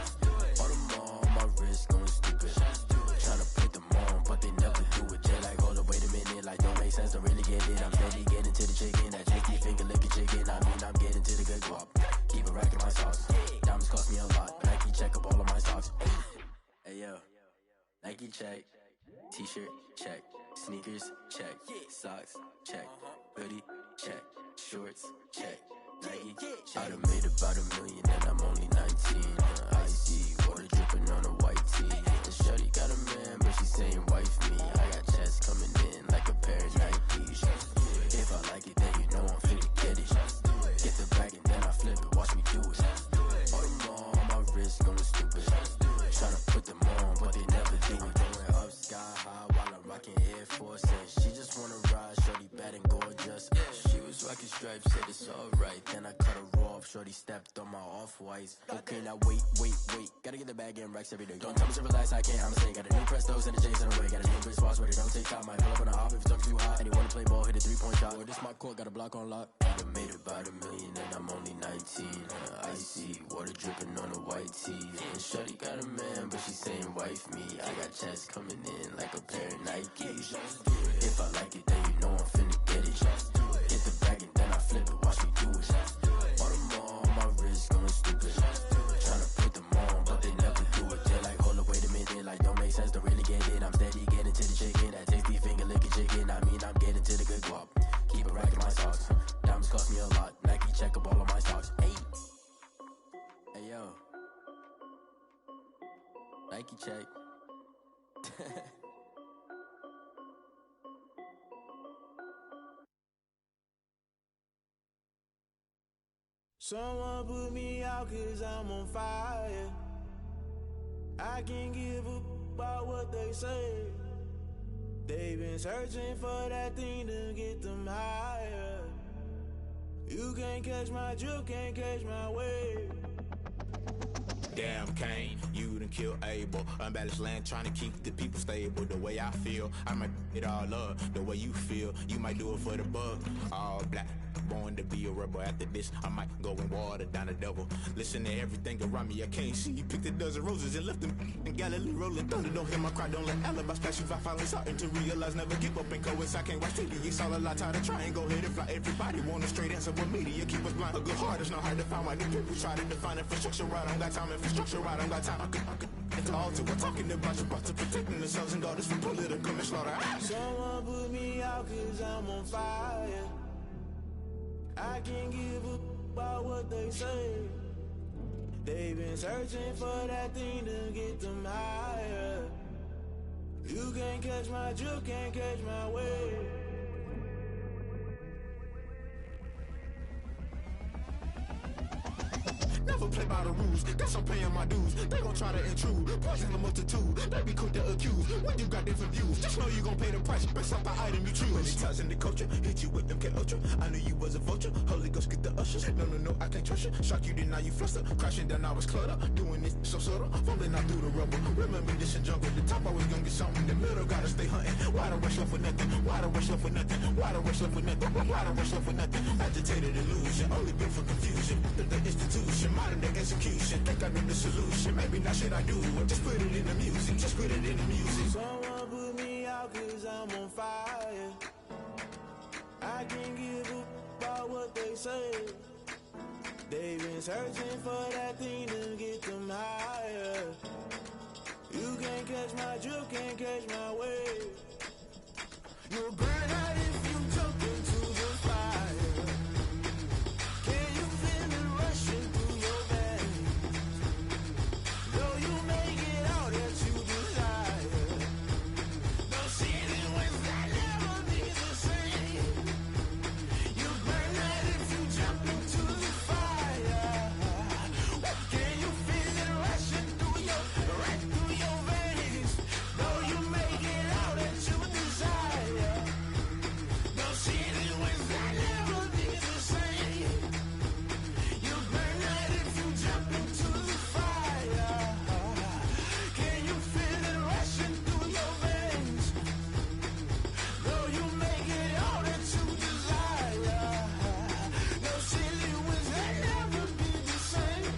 All them on my wrist going stupid. Tryna put them on, but they never do it. They like, hold up, wait a minute, like don't make sense to really get it. I'm steady getting to the chicken, that tricky finger licking chicken. I mean, I'm getting to the good guap. Keep a rack in my socks. Diamonds cost me a lot, but Nike check up all of my socks. Hey yo, Nike check. T-shirt check. Sneakers check. Socks check. Hoodie check. Shorts check. Nike I done made about $1 million and I'm only 19. Icy water dripping on a white tee. And shorty got a man, but she saying wife me. I got checks coming in like a pair of Nikes. If I like it, then you know I'm finna get it. Get the bag and then I flip it, watch me do it. All them on my wrist going stupid. Tryna put them on, but they never do it. Going up sky high while I'm rocking Air Force. And she just wanna ride, shorty bad and gorgeous. She was rocking stripes, said it's alright. Then I cut her off, shorty stepped on my off-whites. Okay, now wait. Gotta get the bag and racks every day. Don't tell me to relax, I can't, I'ma say. Got a new Prestos and a J's in the way. Got a new bitch watch, but it don't take time. Might pull up on the hop if it's talking too hot. And you wanna play ball, hit a 3-point shot. Or this my court, got a block on lock. I done made about $1 million and I'm only 19. Icy water dripping on a white tee. And shorty got a man, but she saying wife me. I got checks coming in like a pair of Nikes. If I like it, then you know I'm finna get it. Get the bag and then I flip it, watch me do it. All them on my wrist going stupid. Tryna put them on, but they never do it. They're like, hold up, wait a minute, like don't make sense to really get it. I'm steady getting to the chicken, that tasty finger licking chicken. I mean, I'm getting to the good guap. Keep a rack in my socks. Diamonds cost me a lot. Nike check up all of my socks. Hey yo, Nike check. Someone put me out 'cause I'm on fire. I can't give up about what they say. They've been searching for that thing to get them higher. You can't catch my drift, can't catch my wave. Damn, Kane, you done killed Abel. Unbalanced land, trying to keep the people stable. The way I feel, I might it all up. The way you feel, you might do it for the buck. All black, born to be a rebel. After this, I might go and water down the devil. Listen to everything around me, I can't see. Picked a dozen roses and left them in Galilee rolling thunder. Don't hear my cry, don't let alibis pass you. I finally starting to realize, never give up and coincide. I can't watch TV, it's all a lot. Tired of trying, go ahead and fly. Everybody want a straight answer, but media keep us blind. A good heart is not hard to find. Why do people try to define infrastructure right? I don't got time, infrastructure right, I don't got time. I could it's all to we're talking about to protecting themselves and daughters from political manslaughter. Someone put me out cause I'm on fire. I can't give up about what they say. They've been searching for that thing to get them higher. You can't catch my drift, can't catch my wave. Never play by the rules, guess I'm paying my dues. They gon' try to intrude, poison the multitude. They be quick to accuse, when you got different views. Just know you gon' pay the price, based off the item you choose. When it ties in the culture, hit you with MK Ultra. I knew you was a vulture, Holy Ghost get the ushers. No, I can't trust you. Shock you, then now you fluster. Crashing down, I was clutter. Doing this so subtle, fumbling out through the rubble. Remember this in jungle, the top always gonna get something. The middle gotta stay hunting. Why the rush left with nothing? Why the rush left with nothing? Why the rush left with nothing? Why the rush left with nothing? Agitated illusion, only built for confusion. The institution, modern day execution. Think I know the solution. Maybe not shit I do. Just put it in the music. Just put it in the music. Someone put me out cause I'm on fire. I can't give up about what they say. They've been searching for that thing to get them higher. You can't catch my drift, can't catch my wave. You'll burn out if you jump into the fire. Can you feel it rushing through your veins? Though you make it out that you desire. No ceiling wins that never be the same. You burn out if you jump into the fire. Can you feel it rushing through your veins? Though you make it out that you desire. No ceiling wins that never be the same. You burn out if you jump into the fire. Can you feel it rushing through your veins? Though you make it all that you desire. No silly wins that never be the same.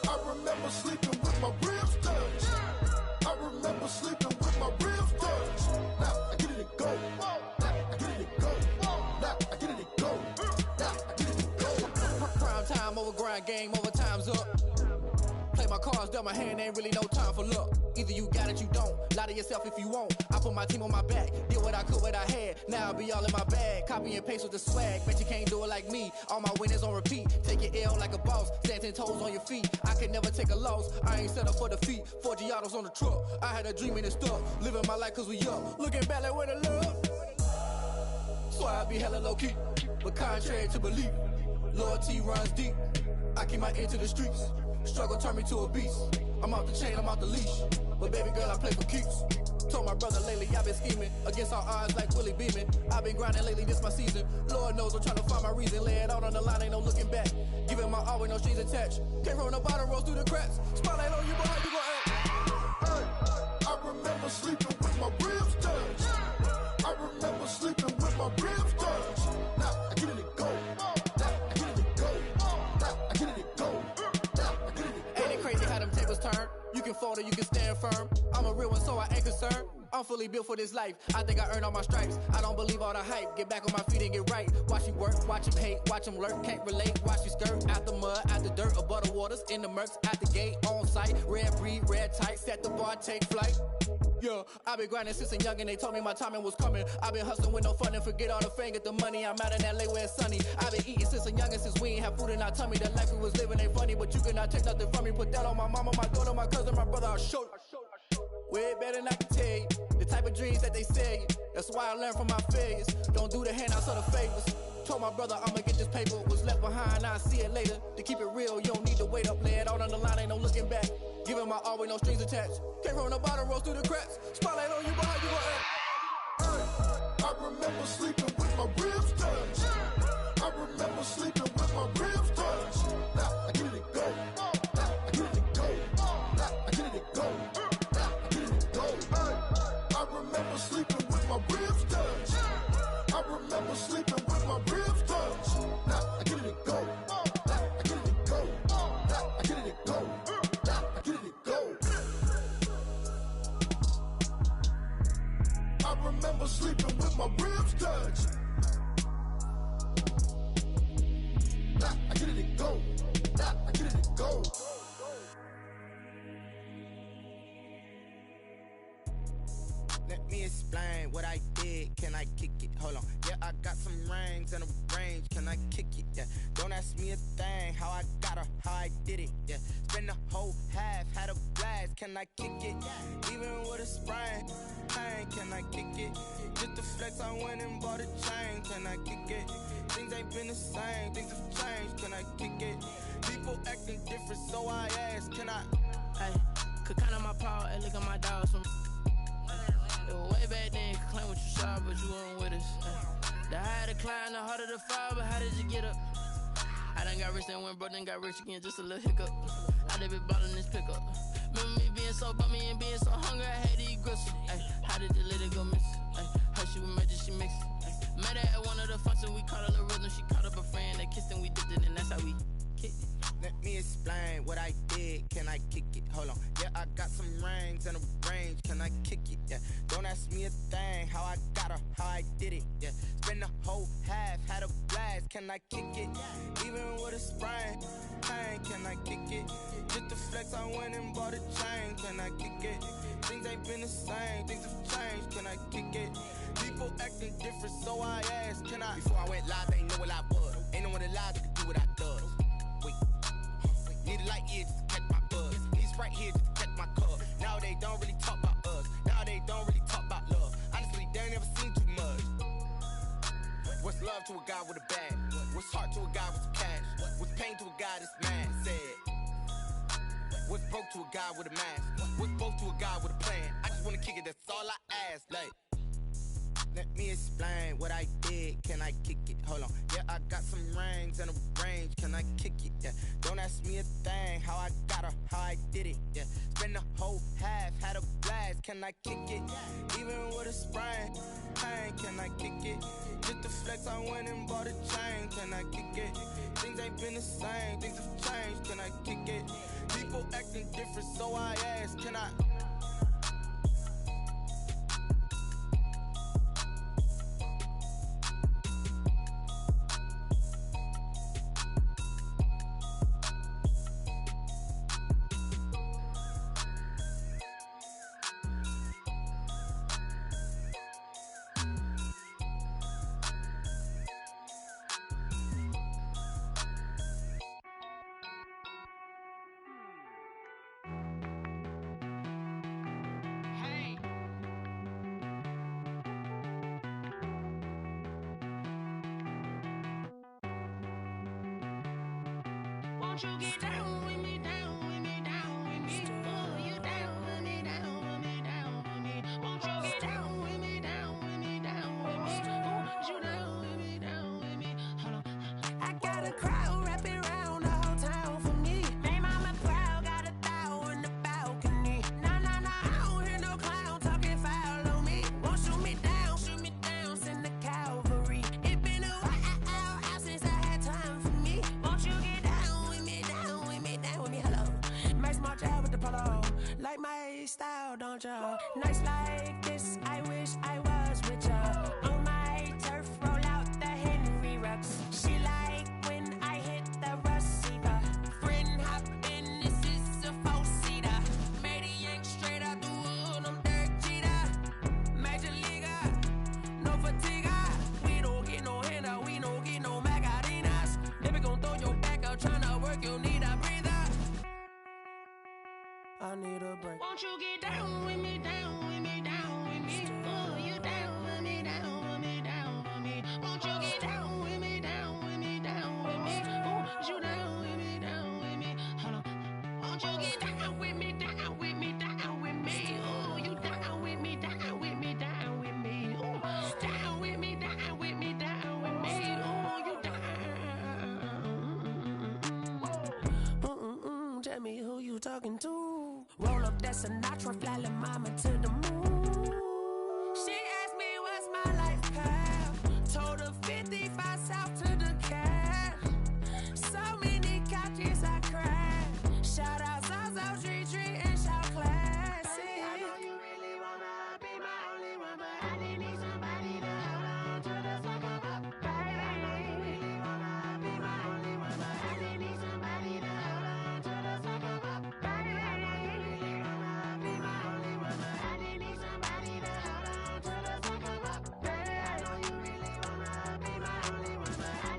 I remember sleeping with my ribs touched. I remember sleeping with my ribs touched. Now I get it to go. Now I get it to go. Now I get it to go. Now I get it to go. Prime time over grind game, over time's up. Play my cards, dealt my hand, ain't really no time for luck. Either you got it, you don't. Lie to yourself if you won't. I put my team on my back, did what I could, what I had. Now I'll be all in my bag. Copy and paste with the swag. Bet you can't do it like me. All my winners on repeat. Take your L like a boss. Stand 10 toes on your feet. I can never take a loss. I ain't set up for defeat. 4 Giottos on the truck. I had a dream and it stuck. Living my life cause we up. Looking back like where the love. So I be hella low key. But contrary to belief, loyalty runs deep. I keep my ear to the streets. Struggle turned me to a beast. I'm off the chain, I'm off the leash. But baby girl, I play for keeps. Told my brother lately I've been scheming against all odds like Willie Beeman. I've been grinding lately, this my season. Lord knows I'm trying to find my reason. Lay it out on the line, ain't no looking back. Giving my all with no strings attached. Came from the bottom, rose through the cracks. Spotlight on you, boy, how you gon' act? Hey, I remember sleeping with my ribs touched. I remember sleeping with my ribs touched. Now I get it to go. Now I get it to go. Now I get it to go. Now I get it to go. Ain't it crazy how them tables turn? You can fold daughter, you can stand firm. I'm a real one, so I ain't concerned. I'm fully built for this life. I think I earned all my stripes. I don't believe all the hype. Get back on my feet and get right. Watch you work, watch him hate, watch him lurk. Can't relate, watch you skirt. Out the mud, out the dirt, above the waters, in the murks, out the gate, on site. Red breed, red tight, set the bar, take flight. Yeah, I been grinding since a young and they told me my timing was coming. I been hustling with no fun and forget all the fame, get the money. I'm out in LA where it's sunny. I been eating since a young and since we ain't have food in our tummy. The life we was living ain't funny, but you cannot take nothing from me. Put that on my mama, my daughter, my cousin, my brother, I'll show you. Way better than I can tell you. The type of dreams that they sell you. That's why I learned from my failures. Don't do the handouts or the favors. Told my brother I'ma get this paper. Was left behind, I'll see it later. To keep it real, you don't need to wait up. Lay it out on the line, ain't no looking back. Giving my all with no strings attached. Came from the bottom, rose through the cracks. Spotlight on you, but how you gon' act? I remember sleeping with my ribs touched. I remember sleeping with my ribs touched. Now I get it to go. Now I get it to go. Now I get it to go. Now I get it to go. I remember sleeping with my ribs touched. I remember sleeping with my ribs touched. Now I get it to go. Now I get it to go. Now I get it to go. Now I get it to go. I remember sleeping with my ribs touched. Now I get it to go. Now I get it to go. Let me explain what I did. Can I kick it? Hold on. Yeah, I got some rings and a range. Can I kick it? Yeah. Don't ask me a thing. How I got her, how I did it. Yeah. Spend the whole half, had a blast. Can I kick it? Even with a sprain. Pain, can I kick it? Just the flex, I went and bought a chain. Can I kick it? Things ain't been the same. Things have changed. Can I kick it? People acting different, so I ask. Can I? Hey, could count on my power and look at my dogs from. Way back then, could claim what you saw, but you weren't with us. The higher the climb, the harder the fall, but how did you get up? I done got rich and went broke, then got rich again, just a little hiccup. I done been ballin' this pickup. Remember me being so bummy and being so hungry, I had to eat gristle. How did the lady go miss? How she was magic, she mixed. Met her at one of the functions, we caught her the rhythm. She caught up a friend, they kissed and we dipped it, and that's how we kicked it. Let me explain what I did. Can I kick it? Hold on. Yeah, I got some rings and a range. Can I kick it? Yeah. Don't ask me a thing. How I got her, how I did it. Yeah. Spend the whole half, had a blast. Can I kick it? Even with a sprain. Pain, can I kick it? Just the flex, I went and bought a chain. Can I kick it? Things ain't been the same. Things have changed. Can I kick it? People acting different, so I asked. Can I? Before I went live, ain't know what I was. Ain't no one alive that could do what I does. Wait. Need a light here just to catch my buzz. Need Sprite here just to catch my cup. Now they don't really talk about us. Now they don't really talk about love. Honestly, they ain't never seen too much. What's love to a guy with a bag? What's heart to a guy with some cash? What's pain to a guy that's mad? Said. What's broke to a guy with a mask? What's both to a guy with a plan? I just wanna kick it, that's all I ask. Like, let me explain what I did. Can I kick it? Hold on. Yeah, I got some rings and a range. Can I kick it? Yeah. Don't ask me a thing. How I got her, how I did it. Yeah. Spend the whole half, had a blast. Can I kick it? Even with a sprain. Pain, can I kick it? Just the flex, I went and bought a chain. Can I kick it? Things ain't been the same. Things have changed. Can I kick it? People acting different, so I ask. Can I? Won't you get down with me, down with me, down with me? Oh, you down with me, down with me, down with me. Won't you get down with me, down with me, down with me? Oh, you down with me, down with me? Hold on. I got a crowd wrapping around the whole town for me. Name mama proud, got a thou in the balcony. Nah, I don't hear no clown talking foul on me. Won't shoot me down, send the cavalry. It been a while since I had time for me. Won't you get down with me, down with me, down with me? Hello. ya, don't ya? Nights like this, I wish I was with ya. On my turf, roll out the Henry Rux. She like when I hit the receiver. Friend hop in, this is a four-seater. Made a yank straight out the wood, I'm Derek Jeter. Major leaguer, no fatigue. We don't get no handout, we don't get no Macarinas. Never gon' throw your back out, tryna work, you need a breather. I need a break. Won't you get down with me, down with me, down with me? Oh, you down with me, down with me, down with me. Won't you get down with me, down with me, down with me? Oh, you down with me, down with me. Hold on. Won't you get down with me, down with me, down with me? Oh, you down with me, down with me, down with me. Oh, down with me, down with me, down with me. Oh, you down. Tell me who you talking to. Roll up that Sinatra, fly la mama to the moon. She asked me what's my life path. Told her 55 south to the cash. So many couches I crashed. Shout out Zazo, Tree, and shout classic. I know you really wanna be my only one, but I didn't need somebody to hold on to the sucker up, baby. I know you really wanna be my only one, but I didn't need somebody to hold on to the sucker up, baby. I know you really wanna be my only one, but I didn't need somebody to hold on to the sucker up, baby. I know you really wanna be my only one, but I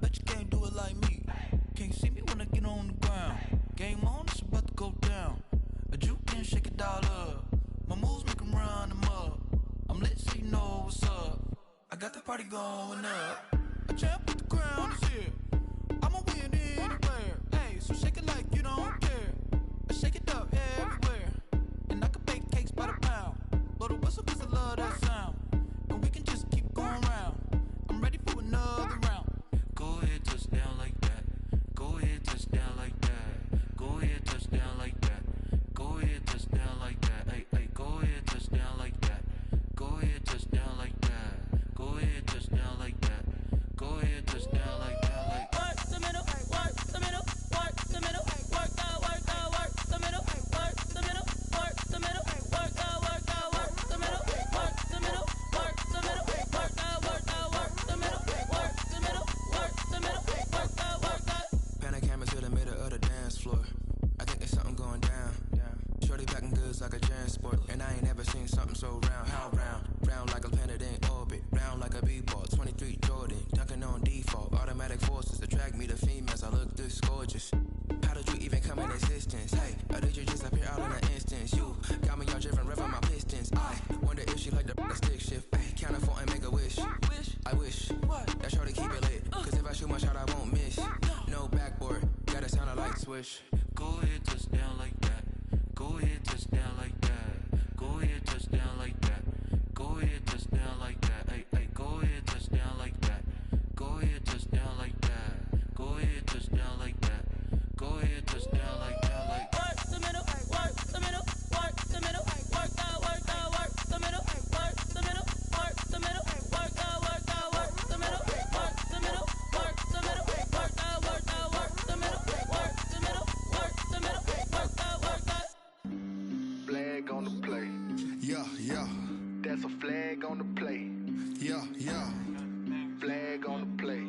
bet you can't do it like me. Can't see me when I get on the ground. Game on, it's about to go down. A juke and shake it all up. My moves make 'em run them up. I'm lit so you know what's up. I got the party going up. A champ with the crown is here. I'ma win anywhere. Hey, so shake it like you don't care. I shake it up everywhere. And I can bake cakes by the pound. Blow the whistle 'cause I love that sound. And we can just keep going round. I'm ready for another round. Go ahead, touch down like that. Go ahead, touch down like that. Go ahead, touch down like that. Go ahead, touch down like that. Hey, hey, go ahead, touch down like that. Go ahead, touch down like that. Go ahead, touch down like that. Go ahead, touch down like that. Like work the middle, work the middle, work the middle, work the middle, work the middle, work the middle, work the middle, work the middle, work the middle, work the middle, work the middle, work the middle, work the middle, work the. Pan a camera to the middle of the dance floor. I think there's something going down. Shorty packing goods like a transport, and I ain't never seen something so round. How round? Round like a planet in orbit, round like a b-ball. 23 Jordan, dunking on default. Automatic forces attract me to females. I look this gorgeous. How did you even come in existence? Hey, or did you just appear out in an instance? You got me all driven, revving my pistons. I wonder if she like the stick shift. Ay, count it for and make a wish. I wish that shorty keep it lit. 'Cause if I shoot my shot, I won't miss. No backboard, gotta sound a light switch. Go ahead, touch down like that. Go ahead, touch down like that. Go ahead, touch down like that. Go ahead, touch down like that. Hey, hey, go ahead, touch down like that. Go ahead, touch down like that. Go ahead, touch down like that. Go ahead, touch down like that. Like work the middle, work the middle, work the middle, work the middle, work the middle, work the middle, work the middle, work the middle, work the middle, work the middle, work the middle, work the middle, work the middle, work the middle, work the. Flag on the play. Yeah, yeah. That's a flag on the play. Yeah, yeah. Flag on the play.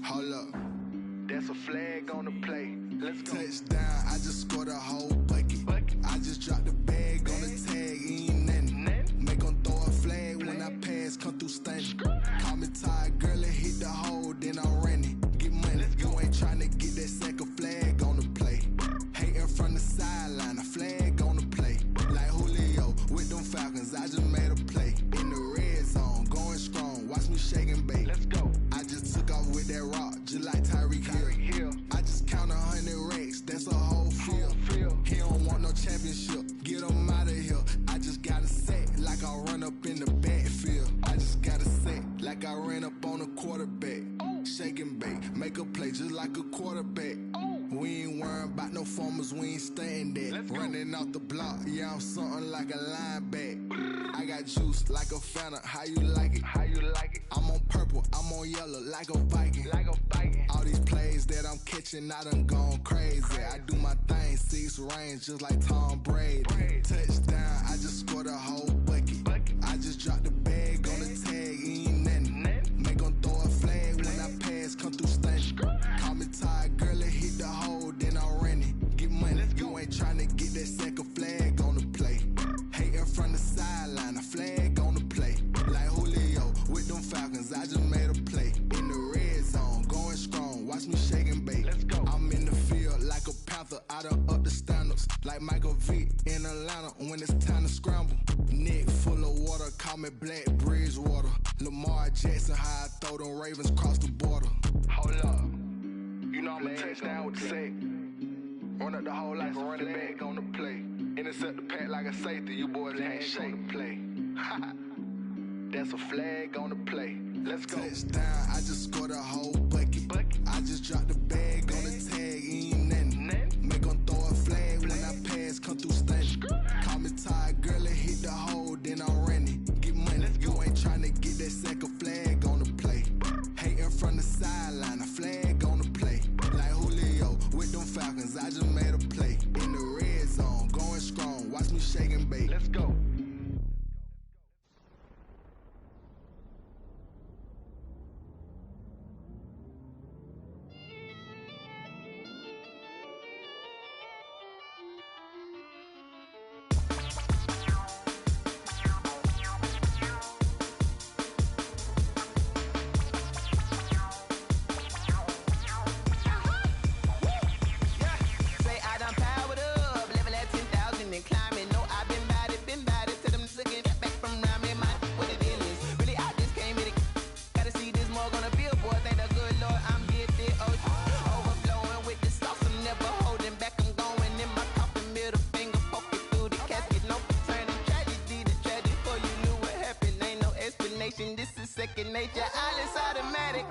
Hold up. That's a flag on the play. Let's go. Touchdown, I just scored a whole bucket. I just dropped the bag on the tag, ain't nothing. Make 'em throw a flag when I pass, come through stunning. Call me tired, girl, and hit the hole, then I'm running. Get money, you ain't tryna get that second flag on the play. Hating from the sideline, a flag on the play. Like Julio with them Falcons, I just made a play. In the red zone, going strong, watch me shake and bake. Let's go. I just took off with that rock, just like Tyreek Hill. I just count 100 racks, that's a whole field. He don't want no championship, get him out of here. I just got a set, like I run up in the backfield. I just got a set, like I ran up on a quarterback. Shake and bake, make a play just like a quarterback. We ain't worrying about no formers, we ain't staying there. Running off the block, yeah, I'm something like a lineback. I got juice like a Fanta, how you like it? How you like it? I'm on purple, I'm on yellow, like a Viking. Like a Viking. All these plays that I'm catching, I done gone crazy. I do my thing, 6 range, just like Tom Brady. Touchdown, I just scored a whole bucket. I just dropped the bag on the tag, ain't nothing. Make 'em throw a flag when I pass, come through stunning. Call me tired, girl, and hit the hole, then I'm running. Get money, you ain't tryna get that second flag on the play. Hating from the sideline, a flag on the play. Like Julio with them Falcons, I just made a play. In the red zone, going strong, watch me shake and bake. Let's go. I'm in the field like a Panther, I done up the standards. Like Michael Vick in Atlanta when it's time to scramble. Neck full of water, call me Black Bridgewater. Lamar Jackson, how I throw them Ravens cross the border. Hold up. You know I'm a touchdown with the sack. Run up the hole like a running back on the play. Intercept the pack like a safety. You boys ain't shake the play. That's a flag on the play. Let's go. Touchdown, I just scored a whole bucket. I just dropped the bag on the tag, ain't nothing. Make 'em throw a flag when I pass, come through stunning. Call me tired, girl, and hit the hole, then I'm running. Get money, you ain't tryna get that second flag on the play. Hating from the sideline, a flag on the play. Like Julio with them Falcons, I just made a play. In the red zone, going strong, watch me shake and bake. Let's go. second nature. All is automatic.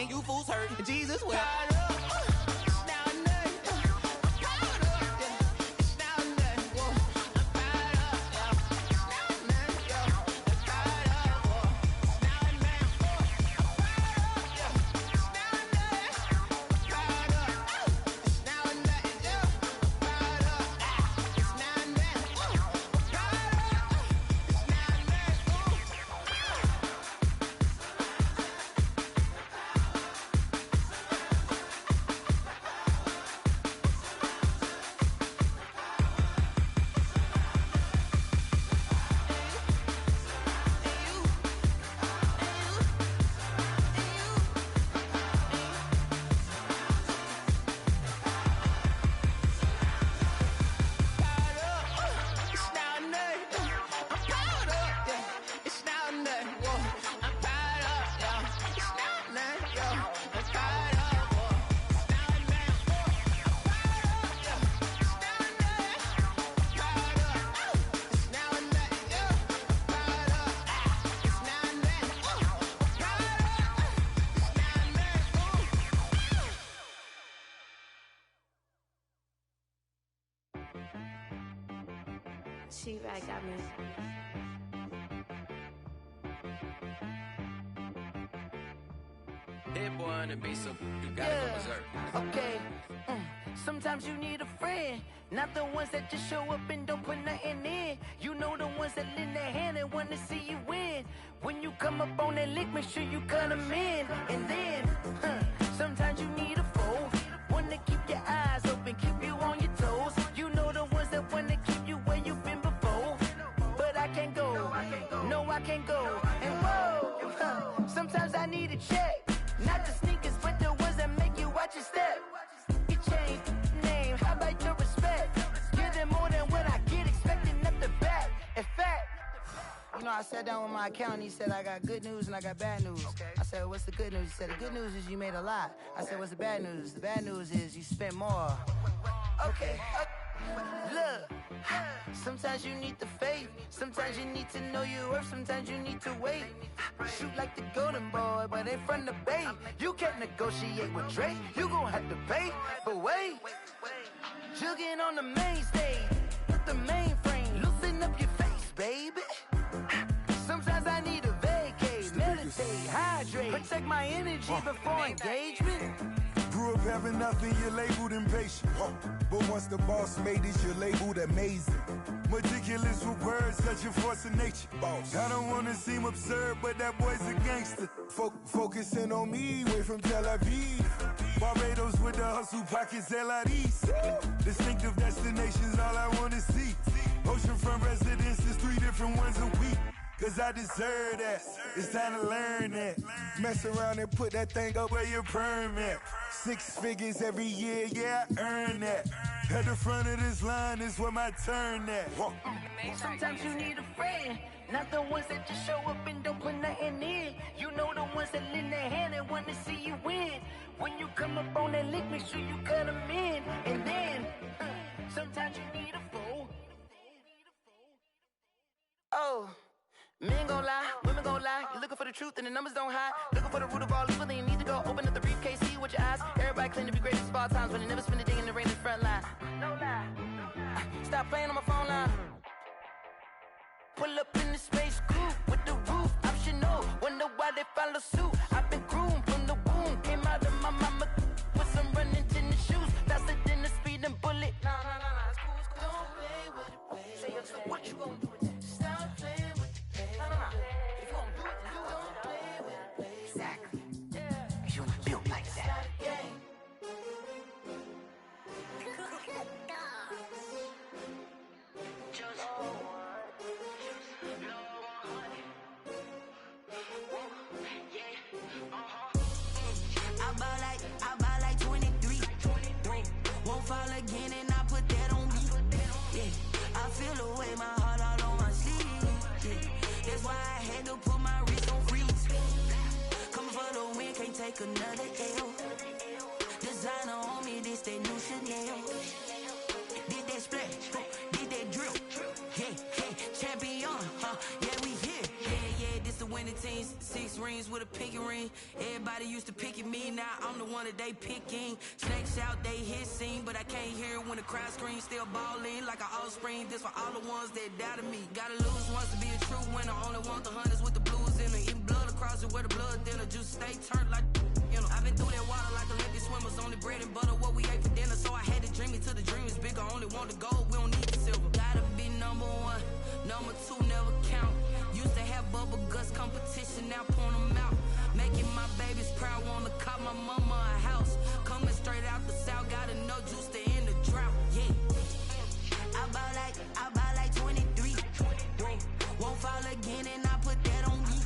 You fools hurt. Jesus will. She-Rag got me. Hit boy on the beat, so you gotta go berserk. Okay. Sometimes you need a friend, not the ones that just show up and don't put nothing in. You know the ones that lend their hand and want to see you win. When you come up on that lick, make sure you cut them in. And then, sometimes you need a foe, one to keep your eyes open, keep you on your toes. You know the ones that want to keep you where you've been before. But I can't go, no I can't go. And whoa, sometimes I need a check. Not the sneakers, but the ones that make you watch your step. You change name, how about your respect? Give them more than what I get, expecting at the back. In fact, you know, I sat down with my accountant, he said, I got good news and I got bad news. I said, what's the good news? He said, the good news is you made a lot. I said, what's the bad news? The bad news is you spent more. Okay. Look, sometimes you need the faith, sometimes you need to know your worth, sometimes you need to wait. Shoot like the golden boy, but ain't from the bay. You can't negotiate with Drake, you gon' have to pay. But wait, jugging on the main stage, with the mainframe, loosen up your face, baby. Sometimes I need a vacate, meditate, hydrate, protect my energy before engagement. Grew up having nothing, you're labeled impatient. But once the boss made it, you're labeled amazing. Meticulous with words, such a force of nature. I don't wanna seem absurd, but that boy's a gangster. Focusing on me, way from Tel Aviv. Barbados with the hustle pockets, LIDs. Distinctive destinations, all I wanna see. Oceanfront residences, 3 different ones a week. Cause I deserve that, it's time to learn that. Mess around and put that thing up where your permit. 6 figures every year, yeah, I earn that. At the front of this line is where my turn at. Sometimes you need a friend, not the ones that just show up and don't put nothing in. You know the ones that lend their hand and want to see you win. When you come up on that lick, make sure you cut them in. And then, sometimes you need a foe. Oh. Men gon' lie, women gon' lie. You're looking for the truth and the numbers don't hide. Looking for the root of all evil, then you need to go open up the briefcase, see with your eyes. Everybody claim to be great at small times, but they never spend a day in the rain in the front line. No lie. Stop playing on my phone line. Pull up in the space coupe with the roof optional. Wonder why they follow suit. I've been groomed from the womb. Came out of my mama with some running tennis shoes. Faster than the speeding bullet. Nah, it's cool. Don't play with it, baby. Say, what you gon' do with it? Stop playing with it. take another L. Designer on me, this that new Chanel. Did that splash, did that drill. Yeah, champion, yeah, we here. Yeah, this the winning team. 6 rings with a pinky ring. Everybody used to pick at me, now I'm the one that they picking. Snakes out, they hit scene, but I can't hear it when the crowd screams. Still balling like an offspring. This for all the ones that doubted me. Gotta lose once to be a true winner. Only want the hunters with the blues in it. Eating blood across it where the blood thinner. Juice stay turned like, you know. I've been through that water like Olympic swimmers. Only bread and butter, what we ate for dinner. So I had to dream it till the dream is bigger. Only want the gold, we don't need the silver. Gotta be number 1, number 2 never count. Used to have bubble guts competition, now point them out. Making my babies proud, wanna cop my mama a house. Coming straight out the south, gotta know juice to end the drought. Yeah, I buy like 23. Won't fall again, and I put that on me.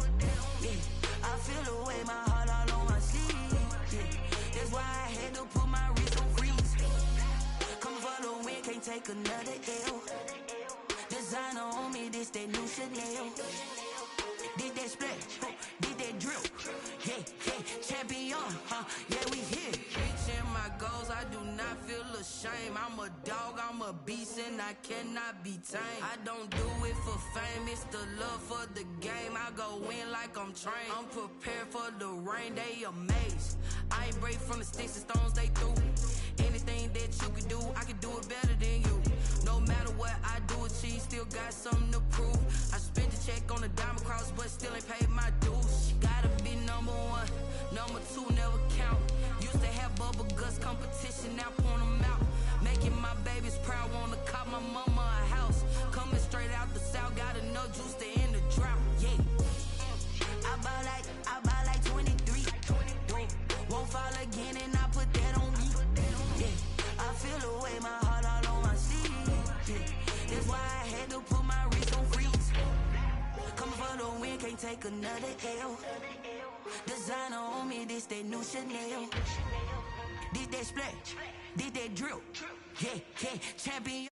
Yeah, I feel the way, my heart all on my sleeve. Yeah, that's why I had to put my wrist on freeze. Coming for the win, can't take another L. Designer on me, this that new Chanel. Did that splash, did that drill. Yeah, champion, yeah, we here. Reaching my goals, I do not feel ashamed. I'm a dog, I'm a beast, and I cannot be tamed. I don't do it for fame, it's the love for the game. I go in like I'm trained. I'm prepared for the rain, they amazed. I ain't break from the sticks and stones they threw. Anything that you can do, I can do it better than you. No matter what I do, achieve, still got something to prove. I spent the check on the diamond cross, but still ain't paid my dues. Gotta be number 1, number 2 never count. Used to have bubble guts competition, now point them out. Making my babies proud, wanna cop my mama a house. Coming straight out the south, gotta know juice to end the drought. Yeah, I buy like 23. Won't fall again, and I put that on me. Yeah, I feel the way, my heart all on my sleeve. Yeah, that's why I had to put my wrist on freeze. Coming for the win, can't take another L. Designer on me, this that new Chanel. Did that splash, did that drill. Yeah, champion.